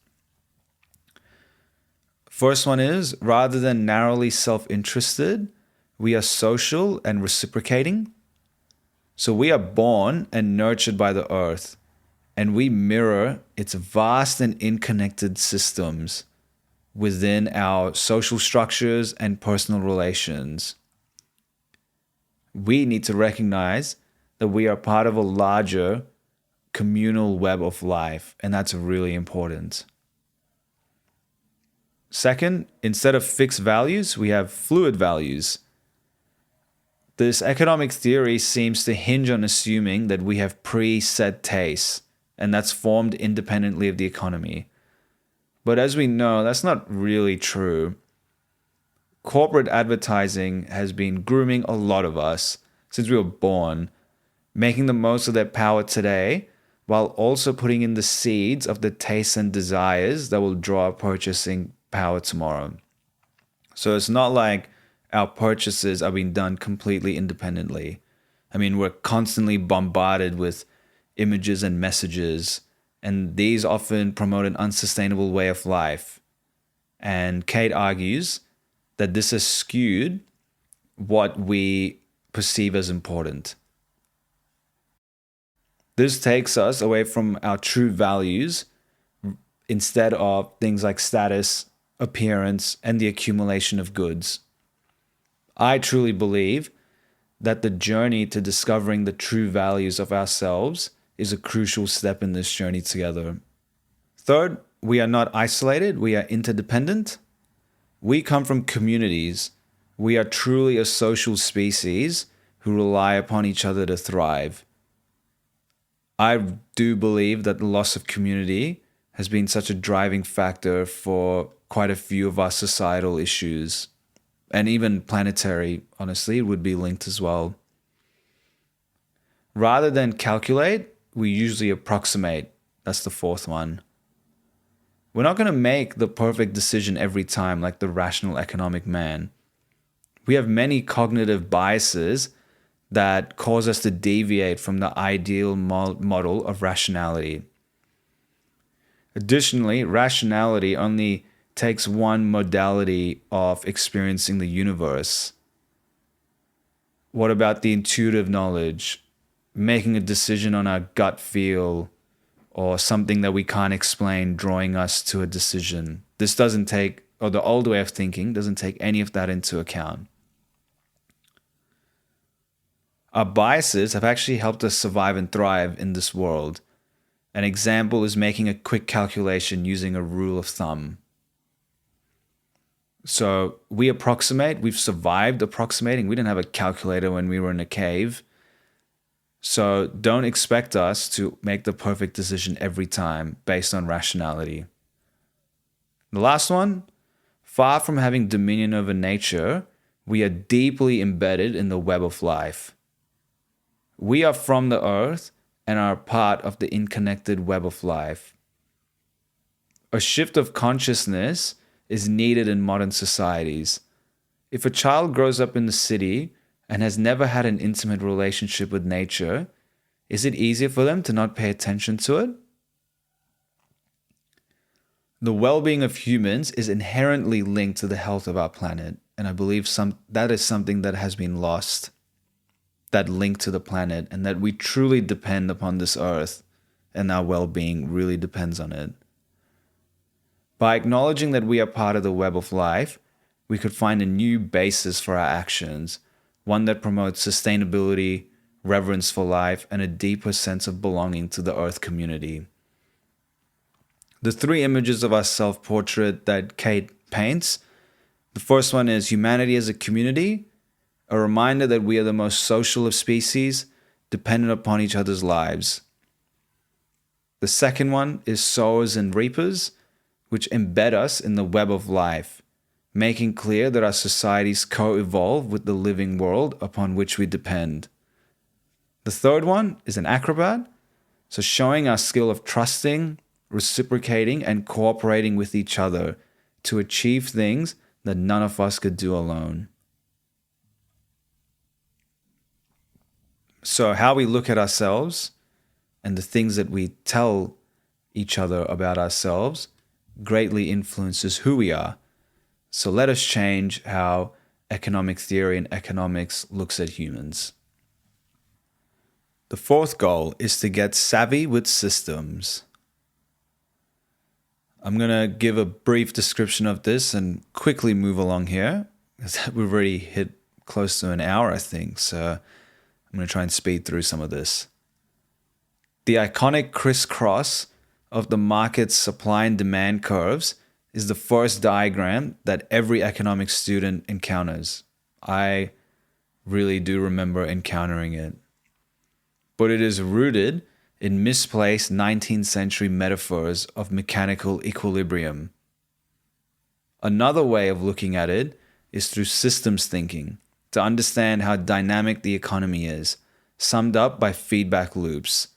First one is, rather than narrowly self-interested, we are social and reciprocating. So we are born and nurtured by the earth, and we mirror its vast and interconnected systems within our social structures and personal relations. We need to recognize that we are part of a larger communal web of life, and that's really important. Second, instead of fixed values, we have fluid values. This economic theory seems to hinge on assuming that we have preset tastes, and that's formed independently of the economy. But as we know, that's not really true. Corporate advertising has been grooming a lot of us since we were born, making the most of their power today, while also putting in the seeds of the tastes and desires that will draw our purchasing power tomorrow. So it's not like our purchases are being done completely independently. I mean, we're constantly bombarded with images and messages, and these often promote an unsustainable way of life. And Kate argues that this has skewed what we perceive as important. This takes us away from our true values instead of things like status, appearance, and the accumulation of goods. I truly believe that the journey to discovering the true values of ourselves is a crucial step in this journey together. Third, we are not isolated, we are interdependent. We come from communities. We are truly a social species who rely upon each other to thrive. I do believe that the loss of community has been such a driving factor for quite a few of our societal issues. And even planetary, honestly, would be linked as well. Rather than calculate, we usually approximate. That's the fourth one. We're not going to make the perfect decision every time like the rational economic man. We have many cognitive biases that cause us to deviate from the ideal model of rationality. Additionally, rationality only takes one modality of experiencing the universe. What about the intuitive knowledge? Making a decision on our gut feel, or something that we can't explain drawing us to a decision. This doesn't take, or the old way of thinking doesn't take any of that into account. Our biases have actually helped us survive and thrive in this world. An example is making a quick calculation using a rule of thumb. So we approximate, we've survived approximating. We didn't have a calculator when we were in a cave. So don't expect us to make the perfect decision every time based on rationality. The last one, far from having dominion over nature, we are deeply embedded in the web of life. We are from the earth and are part of the interconnected web of life. A shift of consciousness is needed in modern societies. If a child grows up in the city and has never had an intimate relationship with nature, is it easier for them to not pay attention to it? The well-being of humans is inherently linked to the health of our planet, and I believe that is something that has been lost, that link to the planet, and that we truly depend upon this earth, and our well-being really depends on it. By acknowledging that we are part of the web of life, we could find a new basis for our actions, one that promotes sustainability, reverence for life, and a deeper sense of belonging to the Earth community. The three images of our self-portrait that Kate paints, the first one is humanity as a community, a reminder that we are the most social of species, dependent upon each other's lives. The second one is sowers and reapers, which embed us in the web of life, making clear that our societies co-evolve with the living world upon which we depend. The third one is an acrobat, so showing our skill of trusting, reciprocating, and cooperating with each other to achieve things that none of us could do alone. So how we look at ourselves and the things that we tell each other about ourselves greatly influences who we are. So let us change how economic theory and economics looks at humans. The fourth goal is to get savvy with systems. I'm going to give a brief description of this and quickly move along here, because we've already hit close to an hour, I think. So I'm going to try and speed through some of this. The iconic crisscross of the market's supply and demand curves is the first diagram that every economics student encounters. I really do remember encountering it. But it is rooted in misplaced 19th century metaphors of mechanical equilibrium. Another way of looking at it is through systems thinking, to understand how dynamic the economy is, summed up by feedback loops.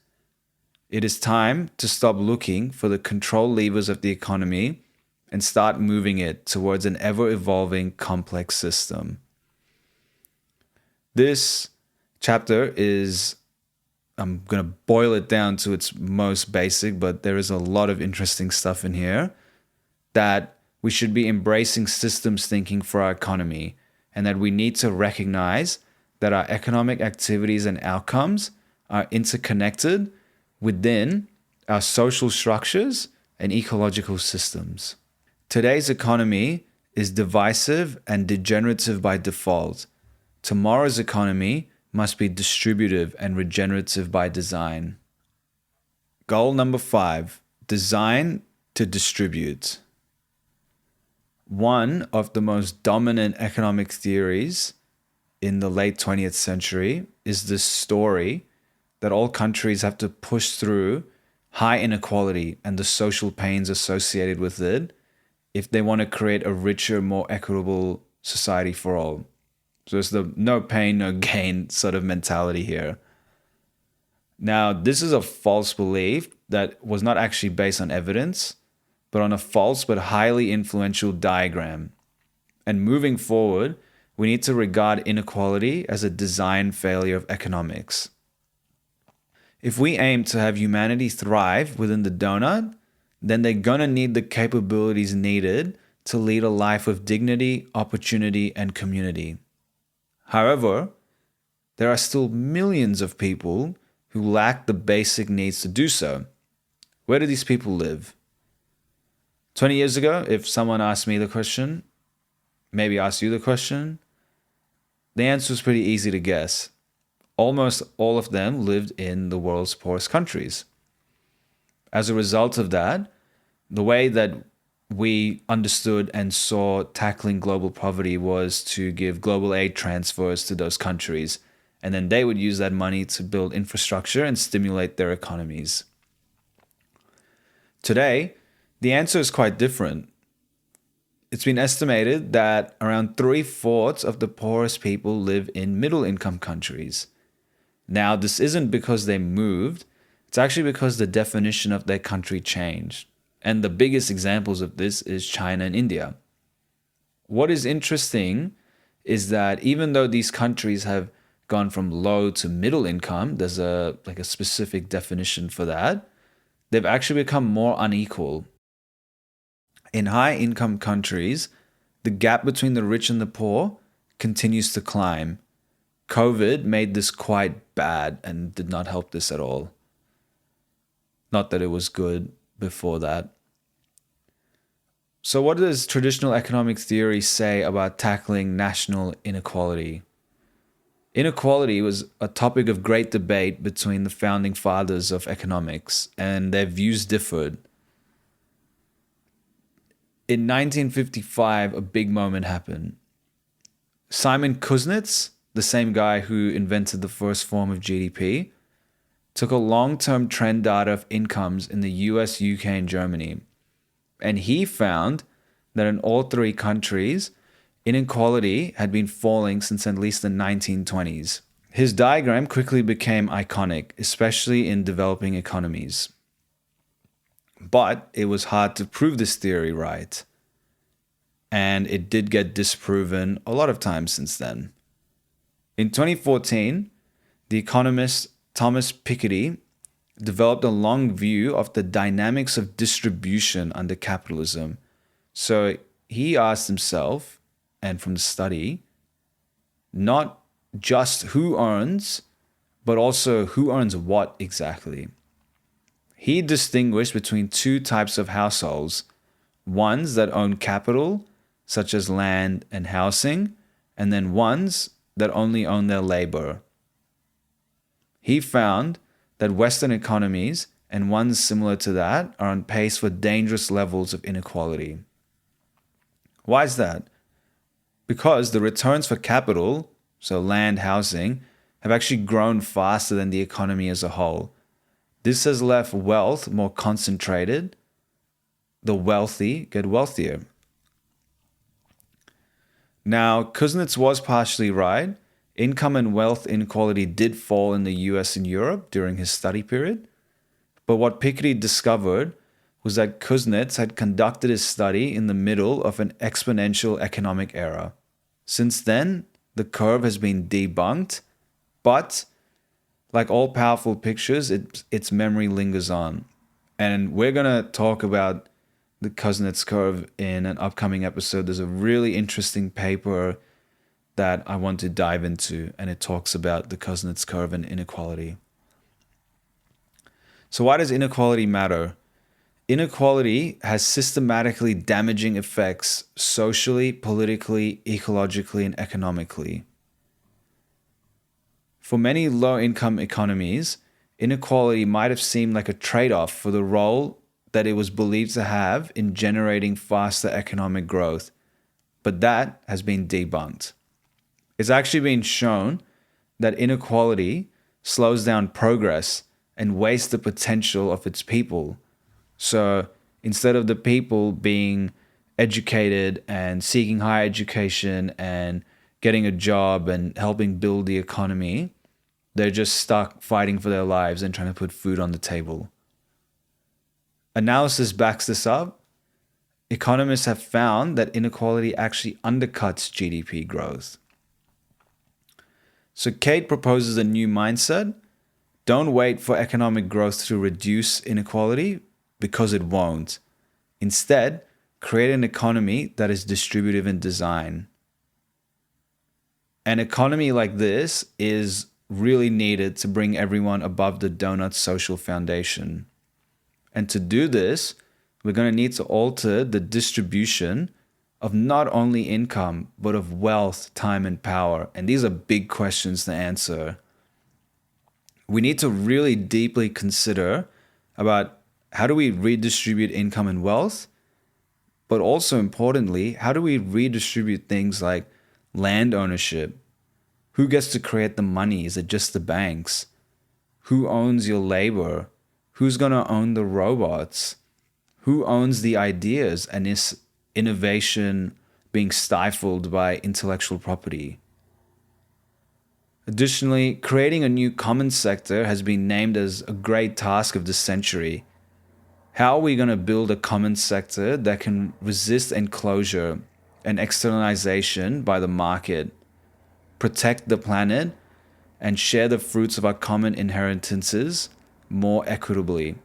It is time to stop looking for the control levers of the economy and start moving it towards an ever-evolving complex system. This chapter is, I'm going to boil it down to its most basic, but there is a lot of interesting stuff in here, that we should be embracing systems thinking for our economy, and that we need to recognize that our economic activities and outcomes are interconnected within our social structures and ecological systems. Today's economy is divisive and degenerative by default. Tomorrow's economy must be distributive and regenerative by design. Goal number 5, design to distribute. One of the most dominant economic theories in the late 20th century is this story that all countries have to push through high inequality and the social pains associated with it if they want to create a richer, more equitable society for all. So it's the no pain, no gain sort of mentality here. Now, this is a false belief that was not actually based on evidence, but on a false but highly influential diagram. And moving forward, we need to regard inequality as a design failure of economics. If we aim to have humanity thrive within the donut, then they're going to need the capabilities needed to lead a life of dignity, opportunity, and community. However, there are still millions of people who lack the basic needs to do so. Where do these people live? 20 years ago, if someone asked me the question, maybe asked you the question, the answer was pretty easy to guess. Almost all of them lived in the world's poorest countries. As a result of that, the way that we understood and saw tackling global poverty was to give global aid transfers to those countries, and then they would use that money to build infrastructure and stimulate their economies. Today, the answer is quite different. It's been estimated that around 3/4 of the poorest people live in middle-income countries. Now, this isn't because they moved, it's actually because the definition of their country changed. And the biggest examples of this is China and India. What is interesting is that even though these countries have gone from low to middle income, there's a specific definition for that, they've actually become more unequal. In high income countries, the gap between the rich and the poor continues to climb. COVID made this quite bad and did not help this at all. Not that it was good before that. So what does traditional economic theory say about tackling national inequality? Inequality was a topic of great debate between the founding fathers of economics, and their views differed. In 1955, a big moment happened. Simon Kuznets, the same guy who invented the first form of GDP, took a long-term trend data of incomes in the US, UK, and Germany. And he found that in all three countries, inequality had been falling since at least the 1920s. His diagram quickly became iconic, especially in developing economies. But it was hard to prove this theory right. And it did get disproven a lot of times since then. In 2014, the economist Thomas Piketty developed a long view of the dynamics of distribution under capitalism. So he asked himself, and from the study, not just who earns, but also who earns what exactly. He distinguished between two types of households, ones that own capital, such as land and housing, and then ones that only own their labor. He found that Western economies and ones similar to that are on pace for dangerous levels of inequality. Why is that? Because the returns for capital, so land, housing, have actually grown faster than the economy as a whole. This has left wealth more concentrated. The wealthy get wealthier. Now, Kuznets was partially right. Income and wealth inequality did fall in the US and Europe during his study period. But what Piketty discovered was that Kuznets had conducted his study in the middle of an exponential economic era. Since then, the curve has been debunked, but like all powerful pictures, its memory lingers on. And we're going to talk about the Kuznets curve in an upcoming episode. There's a really interesting paper that I want to dive into, and it talks about the Kuznets curve and inequality. So why does inequality matter? Inequality has systematically damaging effects socially, politically, ecologically, and economically. For many low-income economies, inequality might have seemed like a trade-off for the role that it was believed to have in generating faster economic growth, but that has been debunked. It's actually been shown that inequality slows down progress and wastes the potential of its people. So instead of the people being educated and seeking higher education and getting a job and helping build the economy, they're just stuck fighting for their lives and trying to put food on the table. Analysis backs this up. Economists have found that inequality actually undercuts GDP growth. So Kate proposes a new mindset. Don't wait for economic growth to reduce inequality, because it won't. Instead, create an economy that is distributive in design. An economy like this is really needed to bring everyone above the donut social foundation. And to do this, we're going to need to alter the distribution of not only income, but of wealth, time, and power. And these are big questions to answer. We need to really deeply consider about how do we redistribute income and wealth, but also importantly, how do we redistribute things like land ownership? Who gets to create the money? Is it just the banks? Who owns your labor? Who's going to own the robots? Who owns the ideas and is innovation being stifled by intellectual property? Additionally, creating a new common sector has been named as a great task of the century. How are we going to build a common sector that can resist enclosure and externalization by the market, protect the planet, and share the fruits of our common inheritances more equitably?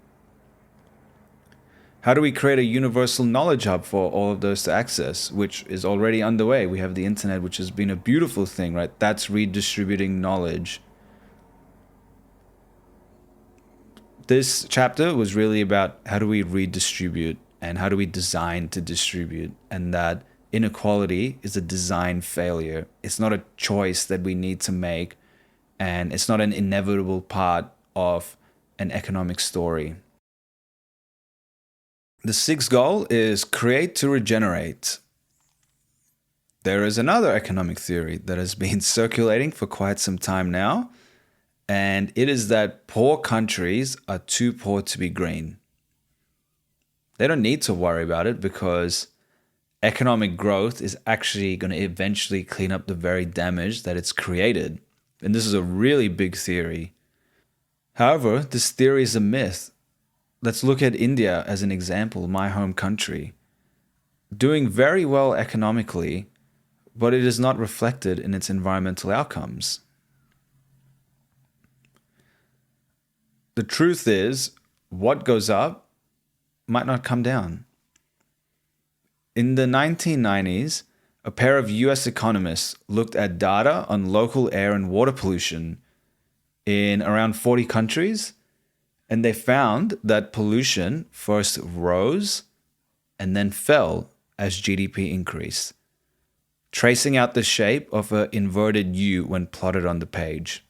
How do we create a universal knowledge hub for all of those to access, which is already underway? We have the internet, which has been a beautiful thing, right? That's redistributing knowledge. This chapter was really about how do we redistribute and how do we design to distribute, and that inequality is a design failure. It's not a choice that we need to make, and it's not an inevitable part of an economic story. The sixth goal is create to regenerate. There is another economic theory that has been circulating for quite some time now, and it is that poor countries are too poor to be green. They don't need to worry about it because economic growth is actually going to eventually clean up the very damage that it's created. And this is a really big theory. However, this theory is a myth. Let's look at India as an example, my home country. Doing very well economically, but it is not reflected in its environmental outcomes. The truth is, what goes up might not come down. In the 1990s, a pair of US economists looked at data on local air and water pollution in around 40 countries, and they found that pollution first rose and then fell as GDP increased, tracing out the shape of an inverted U when plotted on the page.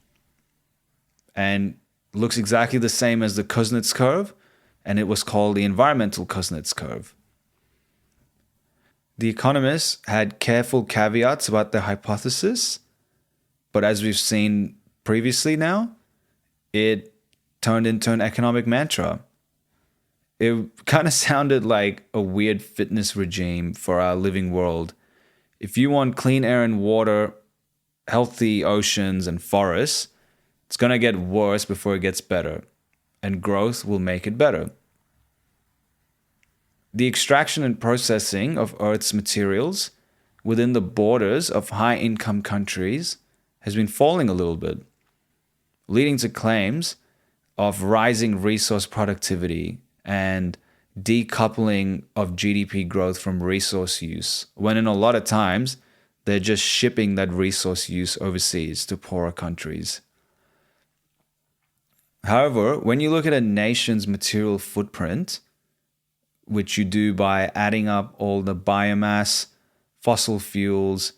And looks exactly the same as the Kuznets curve, and it was called the environmental Kuznets curve. The economists had careful caveats about their hypothesis, but as we've seen previously now, it turned into an economic mantra. It kind of sounded like a weird fitness regime for our living world. If you want clean air and water, healthy oceans and forests, it's going to get worse before it gets better, and growth will make it better. The extraction and processing of Earth's materials within the borders of high-income countries has been falling a little bit, leading to claims of rising resource productivity and decoupling of GDP growth from resource use, when in a lot of times they're just shipping that resource use overseas to poorer countries. However, when you look at a nation's material footprint, which you do by adding up all the biomass, fossil fuels,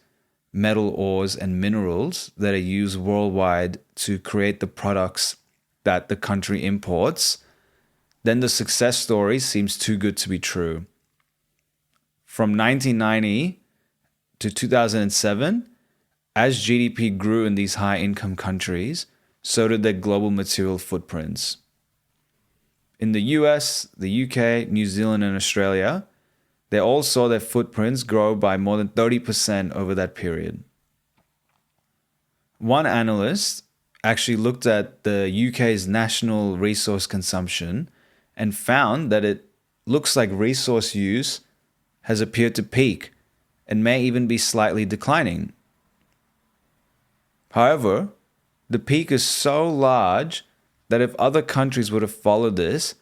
metal ores, and minerals that are used worldwide to create the products that the country imports, then the success story seems too good to be true. From 1990 to 2007, as GDP grew in these high-income countries, so did their global material footprints. In the US, the UK, New Zealand, and Australia, they all saw their footprints grow by more than 30% over that period. One analyst actually looked at the UK's national resource consumption and found that it looks like resource use has appeared to peak and may even be slightly declining. However, the peak is so large that if other countries were to follow this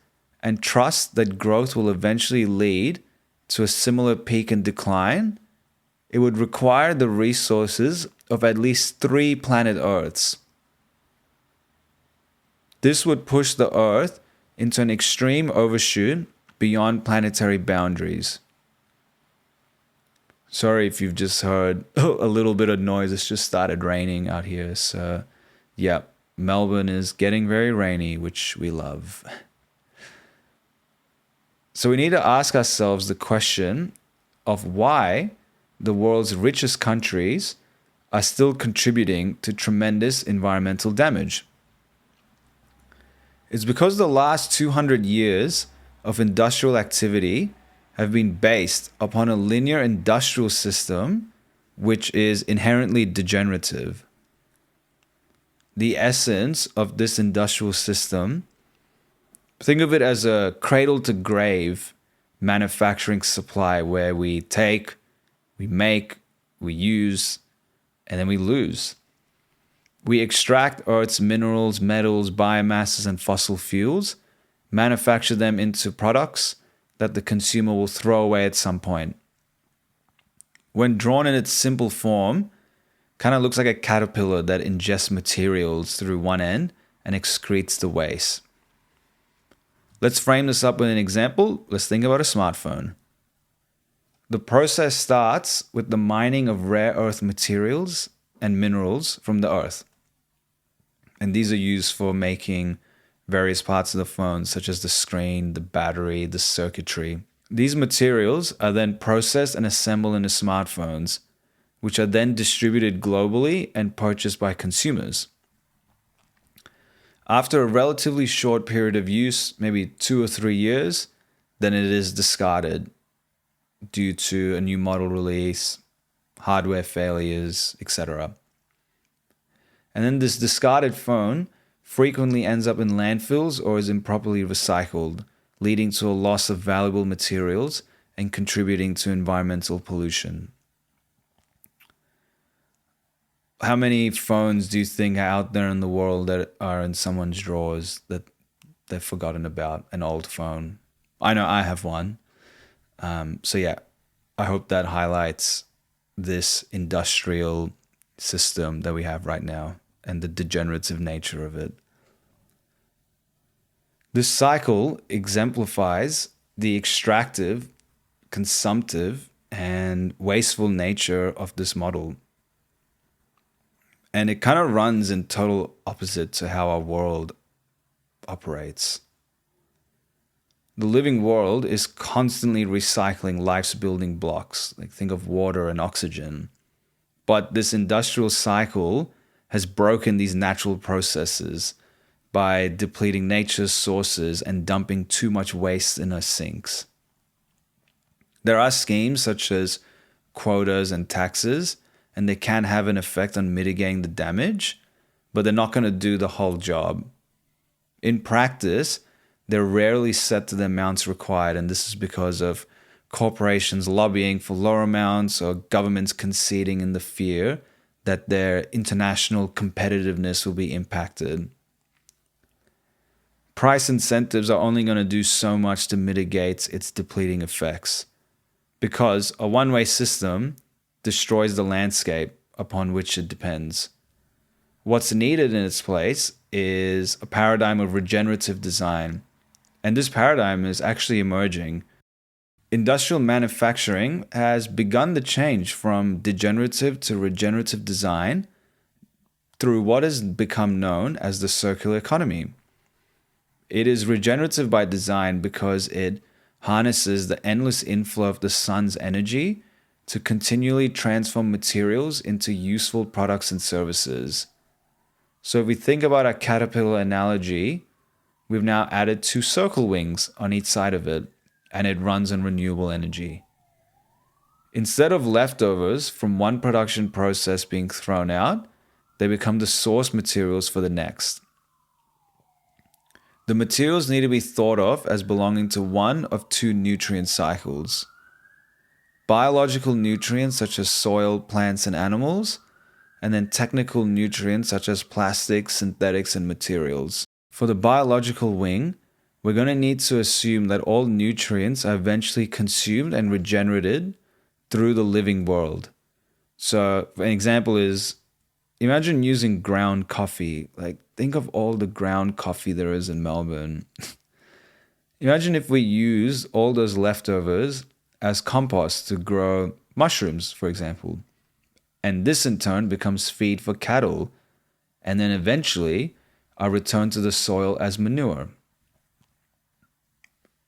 and trust that growth will eventually lead to a similar peak and decline, it would require the resources of at least 3 planet Earths. This would push the Earth into an extreme overshoot beyond planetary boundaries. Sorry if you've just heard a little bit of noise. It's just started raining out here. So, yeah, Melbourne is getting very rainy, which we love. So we need to ask ourselves the question of why the world's richest countries are still contributing to tremendous environmental damage. It's because the last 200 years of industrial activity have been based upon a linear industrial system which is inherently degenerative. The essence of this industrial system, think of it as a cradle-to-grave manufacturing supply where we take, we make, we use, and then we lose. We extract Earth's minerals, metals, biomasses, and fossil fuels, manufacture them into products that the consumer will throw away at some point. When drawn in its simple form, kind of looks like a caterpillar that ingests materials through one end and excretes the waste. Let's frame this up with an example. Let's think about a smartphone. The process starts with the mining of rare earth materials and minerals from the earth. And these are used for making various parts of the phone, such as the screen, the battery, the circuitry. These materials are then processed and assembled into smartphones, which are then distributed globally and purchased by consumers. After a relatively short period of use, maybe 2 or 3 years, then it is discarded due to a new model release, hardware failures, etc. And then this discarded phone frequently ends up in landfills or is improperly recycled, leading to a loss of valuable materials and contributing to environmental pollution. How many phones do you think are out there in the world that are in someone's drawers that they've forgotten about? An old phone. I know I have one. So yeah, I hope that highlights this industrial system that we have right now and the degenerative nature of it. This cycle exemplifies the extractive, consumptive, and wasteful nature of this model. And it kind of runs in total opposite to how our world operates. The living world is constantly recycling life's building blocks, like think of water and oxygen. But this industrial cycle has broken these natural processes by depleting nature's sources and dumping too much waste in our sinks. There are schemes such as quotas and taxes, and they can have an effect on mitigating the damage, but they're not going to do the whole job. In practice, they're rarely set to the amounts required, and this is because of corporations lobbying for lower amounts or governments conceding in the fear that their international competitiveness will be impacted. Price incentives are only going to do so much to mitigate its depleting effects, because a one-way system destroys the landscape upon which it depends. What's needed in its place is a paradigm of regenerative design, and this paradigm is actually emerging. Industrial manufacturing has begun the change from degenerative to regenerative design through what has become known as the circular economy. It is regenerative by design because it harnesses the endless inflow of the sun's energy to continually transform materials into useful products and services. So if we think about our caterpillar analogy, we've now added 2 circle wings on each side of it, and it runs on renewable energy. Instead of leftovers from one production process being thrown out, they become the source materials for the next. The materials need to be thought of as belonging to one of 2 nutrient cycles: biological nutrients such as soil, plants, and animals, and then technical nutrients such as plastics, synthetics, and materials. For the biological wing, we're going to need to assume that all nutrients are eventually consumed and regenerated through the living world. So an example is, imagine using ground coffee. Like, think of all the ground coffee there is in Melbourne. Imagine if we use all those leftovers as compost to grow mushrooms, for example. And this in turn becomes feed for cattle, and then eventually are returned to the soil as manure.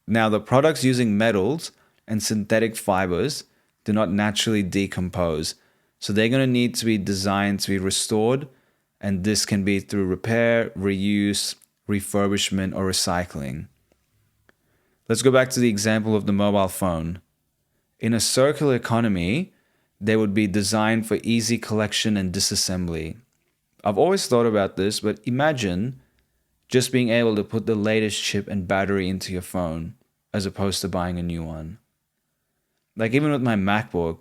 Now, the products using metals and synthetic fibers do not naturally decompose, so they're going to need to be designed to be restored, and this can be through repair, reuse, refurbishment, or recycling. Let's go back to the example of the mobile phone. In a circular economy, they would be designed for easy collection and disassembly. I've always thought about this, but imagine just being able to put the latest chip and battery into your phone as opposed to buying a new one. Like, even with my MacBook,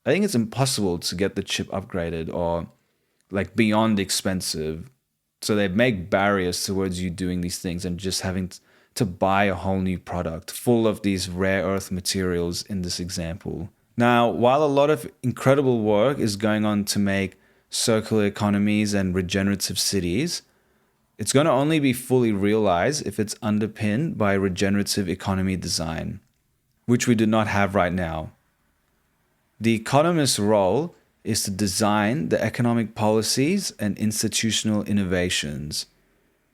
I think it's impossible to get the chip upgraded or like beyond expensive. So they make barriers towards you doing these things and just having to buy a whole new product full of these rare earth materials in this example. Now, while a lot of incredible work is going on to make circular economies and regenerative cities, It's going to only be fully realized if it's underpinned by regenerative economy design, which we do not have right now. The economist's role is to design the economic policies and institutional innovations.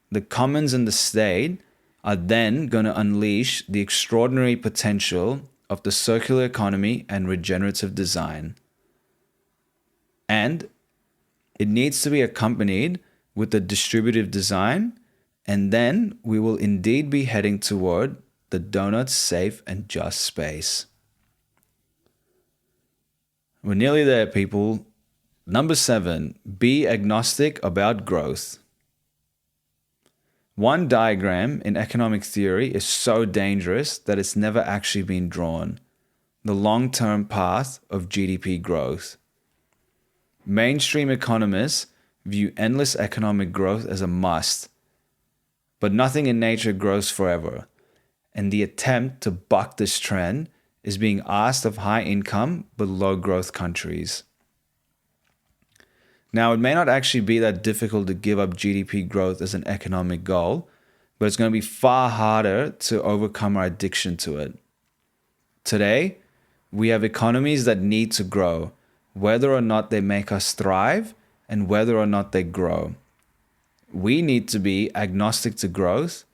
The commons and the state are then going to unleash the extraordinary potential of the circular economy and regenerative design. And it needs to be accompanied with the distributive design, and then we will indeed be heading toward the donut safe and just space. We're nearly there, people. Number 7, be agnostic about growth. One diagram in economic theory is so dangerous that it's never actually been drawn: the long-term path of GDP growth. Mainstream economists view endless economic growth as a must, but nothing in nature grows forever, and the attempt to buck this trend is being asked of high-income but low-growth countries. Now, it may not actually be that difficult to give up GDP growth as an economic goal, but it's going to be far harder to overcome our addiction to it. Today, we have economies that need to grow, whether or not they make us thrive and whether or not they grow. We need to be agnostic to growth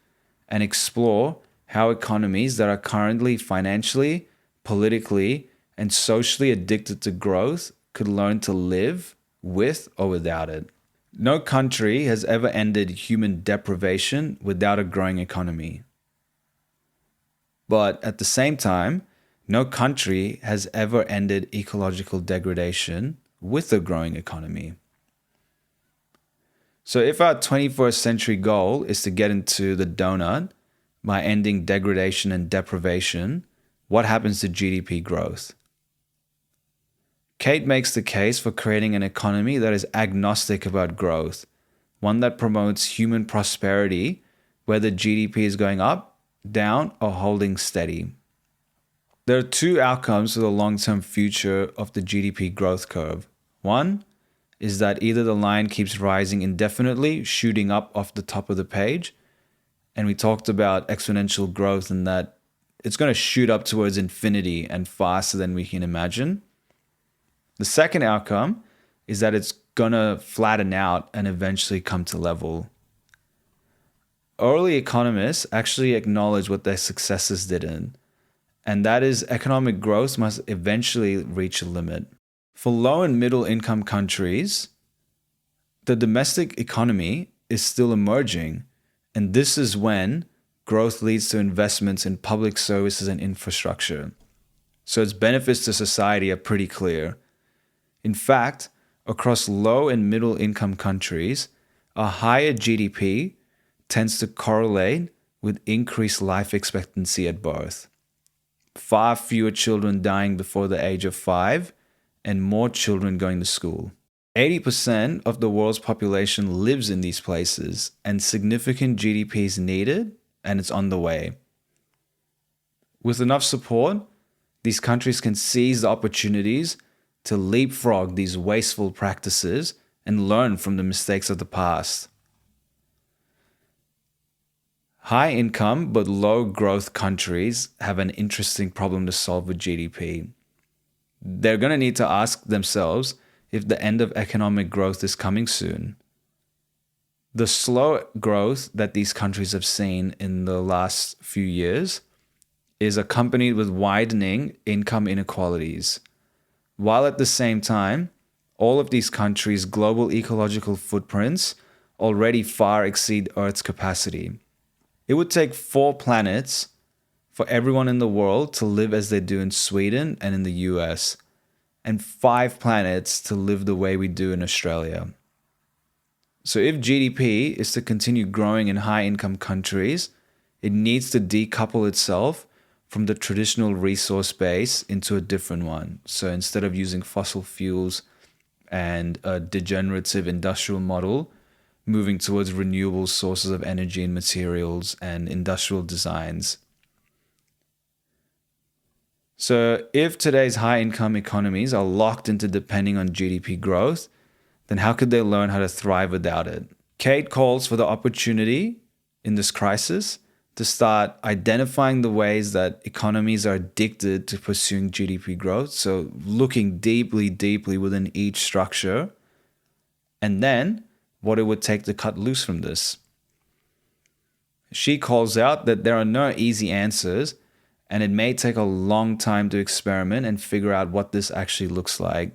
and explore how economies that are currently financially, politically, and socially addicted to growth could learn to live with or without it. No country has ever ended human deprivation without a growing economy. But at the same time, no country has ever ended ecological degradation with a growing economy. So if our 21st century goal is to get into the donut by ending degradation and deprivation, what happens to GDP growth? Kate makes the case for creating an economy that is agnostic about growth, one that promotes human prosperity, whether GDP is going up, down, or holding steady. There are two outcomes for the long-term future of the GDP growth curve. One is that either the line keeps rising indefinitely, shooting up off the top of the page, and we talked about exponential growth and that it's going to shoot up towards infinity and faster than we can imagine. The second outcome is that it's going to flatten out and eventually come to level. Early economists actually acknowledge what their successors didn't, and that is economic growth must eventually reach a limit. For low and middle income countries, the domestic economy is still emerging, and this is when growth leads to investments in public services and infrastructure. So its benefits to society are pretty clear. In fact, across low and middle income countries, a higher GDP tends to correlate with increased life expectancy at birth. Far fewer children dying before the age of 5 and more children going to school. 80% of the world's population lives in these places, and significant GDP is needed, and it's on the way. With enough support, these countries can seize the opportunities to leapfrog these wasteful practices and learn from the mistakes of the past. High income but low growth countries have an interesting problem to solve with GDP. They're going to need to ask themselves if the end of economic growth is coming soon. The slow growth that these countries have seen in the last few years is accompanied with widening income inequalities, while at the same time, all of these countries' global ecological footprints already far exceed Earth's capacity. It would take 4 planets for everyone in the world to live as they do in Sweden and in the US, and 5 planets to live the way we do in Australia. So if GDP is to continue growing in high-income countries, it needs to decouple itself from the traditional resource base into a different one. So instead of using fossil fuels and a degenerative industrial model, moving towards renewable sources of energy and materials and industrial designs. So if today's high-income economies are locked into depending on GDP growth, then how could they learn how to thrive without it? Kate calls for the opportunity in this crisis to start identifying the ways that economies are addicted to pursuing GDP growth. So looking deeply, deeply within each structure, and then what it would take to cut loose from this. She calls out that there are no easy answers, and it may take a long time to experiment and figure out what this actually looks like.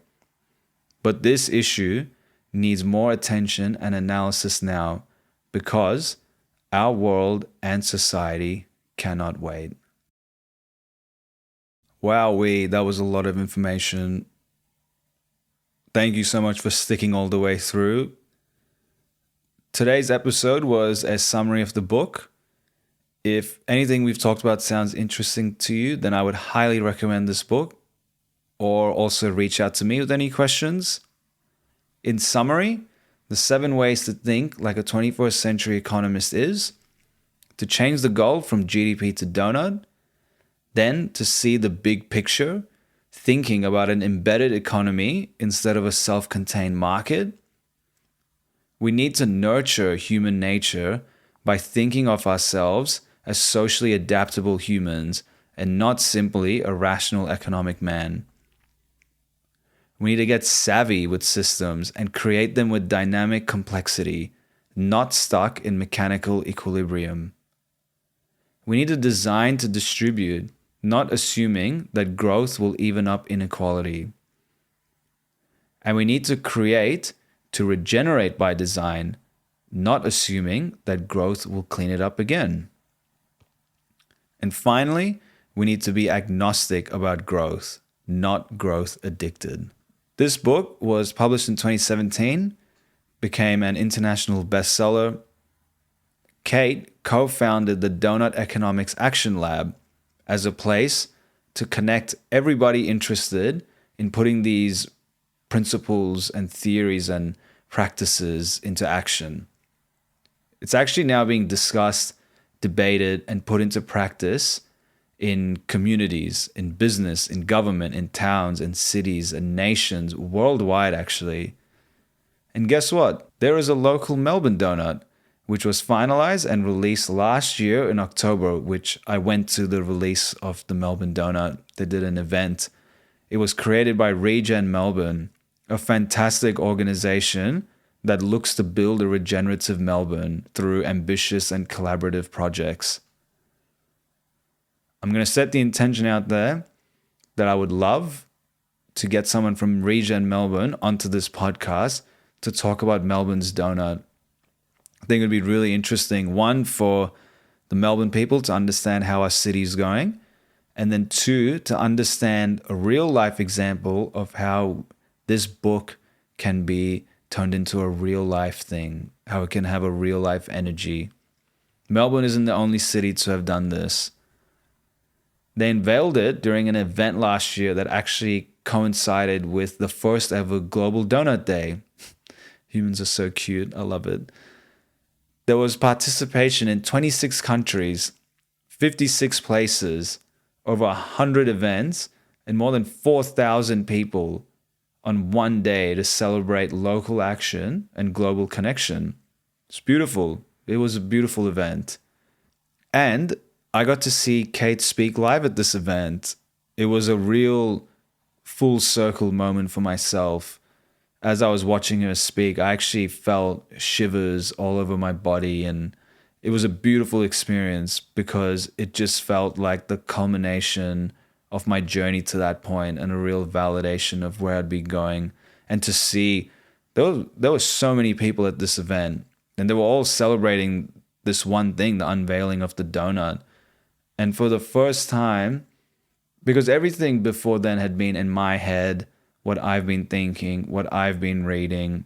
But this issue needs more attention and analysis now because our world and society cannot wait. Wowee, that was a lot of information. Thank you so much for sticking all the way through. Today's episode was a summary of the book. If anything we've talked about sounds interesting to you, then I would highly recommend this book, or also reach out to me with any questions. In summary, the 7 ways to think like a 21st century economist is to change the goal from GDP to Doughnut, then to see the big picture, thinking about an embedded economy instead of a self-contained market. We need to nurture human nature by thinking of ourselves as socially adaptable humans and not simply a rational economic man. We need to get savvy with systems and create them with dynamic complexity, not stuck in mechanical equilibrium. We need to design to distribute, not assuming that growth will even up inequality. And we need to create to regenerate by design, not assuming that growth will clean it up again. And finally, we need to be agnostic about growth, not growth addicted. This book was published in 2017, became an international bestseller. Kate co-founded the Doughnut Economics Action Lab as a place to connect everybody interested in putting these principles and theories and practices into action. It's actually now being discussed, debated, and put into practice in communities, in business, in government, in towns, in cities, and nations, worldwide actually. And guess what? There is a local Melbourne Doughnut, which was finalized and released last year in October, which I went to the release of the Melbourne Doughnut. They did an event. It was created by Reimagine Melbourne, a fantastic organization that looks to build a regenerative Melbourne through ambitious and collaborative projects. I'm going to set the intention out there that I would love to get someone from Reimagine Melbourne onto this podcast to talk about Melbourne's Doughnut. I think it would be really interesting, one, for the Melbourne people to understand how our city is going, and then 2, to understand a real life example of how this book can be turned into a real life thing, how it can have a real life energy. Melbourne isn't the only city to have done this. They unveiled it during an event last year that actually coincided with the first ever Global Doughnut Day. Humans are so cute. I love it. There was participation in 26 countries, 56 places, over 100 events, and more than 4,000 people on one day to celebrate local action and global connection. It's beautiful. It was a beautiful event. And I got to see Kate speak live at this event. It was a real full circle moment for myself. As I was watching her speak, I actually felt shivers all over my body, and it was a beautiful experience because it just felt like the culmination of my journey to that point and a real validation of where I'd be going. And to see there were so many people at this event, and they were all celebrating this one thing, the unveiling of the Doughnut. And for the first time, because everything before then had been in my head, what I've been thinking, what I've been reading.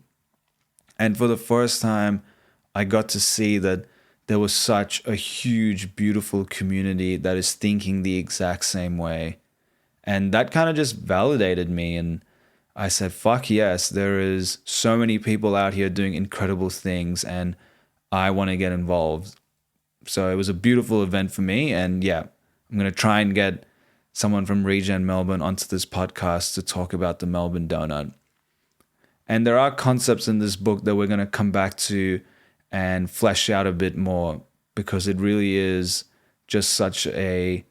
And for the first time, I got to see that there was such a huge, beautiful community that is thinking the exact same way. And that kind of just validated me. And I said, fuck yes, there is so many people out here doing incredible things, and I want to get involved. So it was a beautiful event for me. And yeah, I'm going to try and get someone from Reimagine Melbourne onto this podcast to talk about the Melbourne Doughnut. And there are concepts in this book that we're going to come back to and flesh out a bit more, because it really is just such a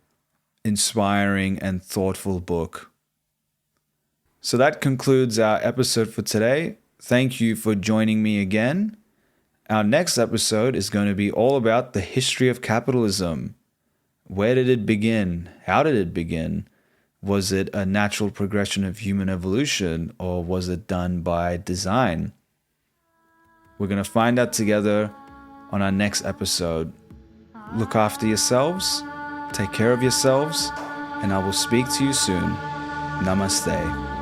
inspiring and thoughtful book. So that concludes our episode for today. Thank you for joining me again. Our next episode is going to be all about the history of capitalism. Where did it begin? How did it begin? Was it a natural progression of human evolution, or was it done by design? We're going to find out together on our next episode. Look after yourselves, take care of yourselves, and I will speak to you soon. Namaste.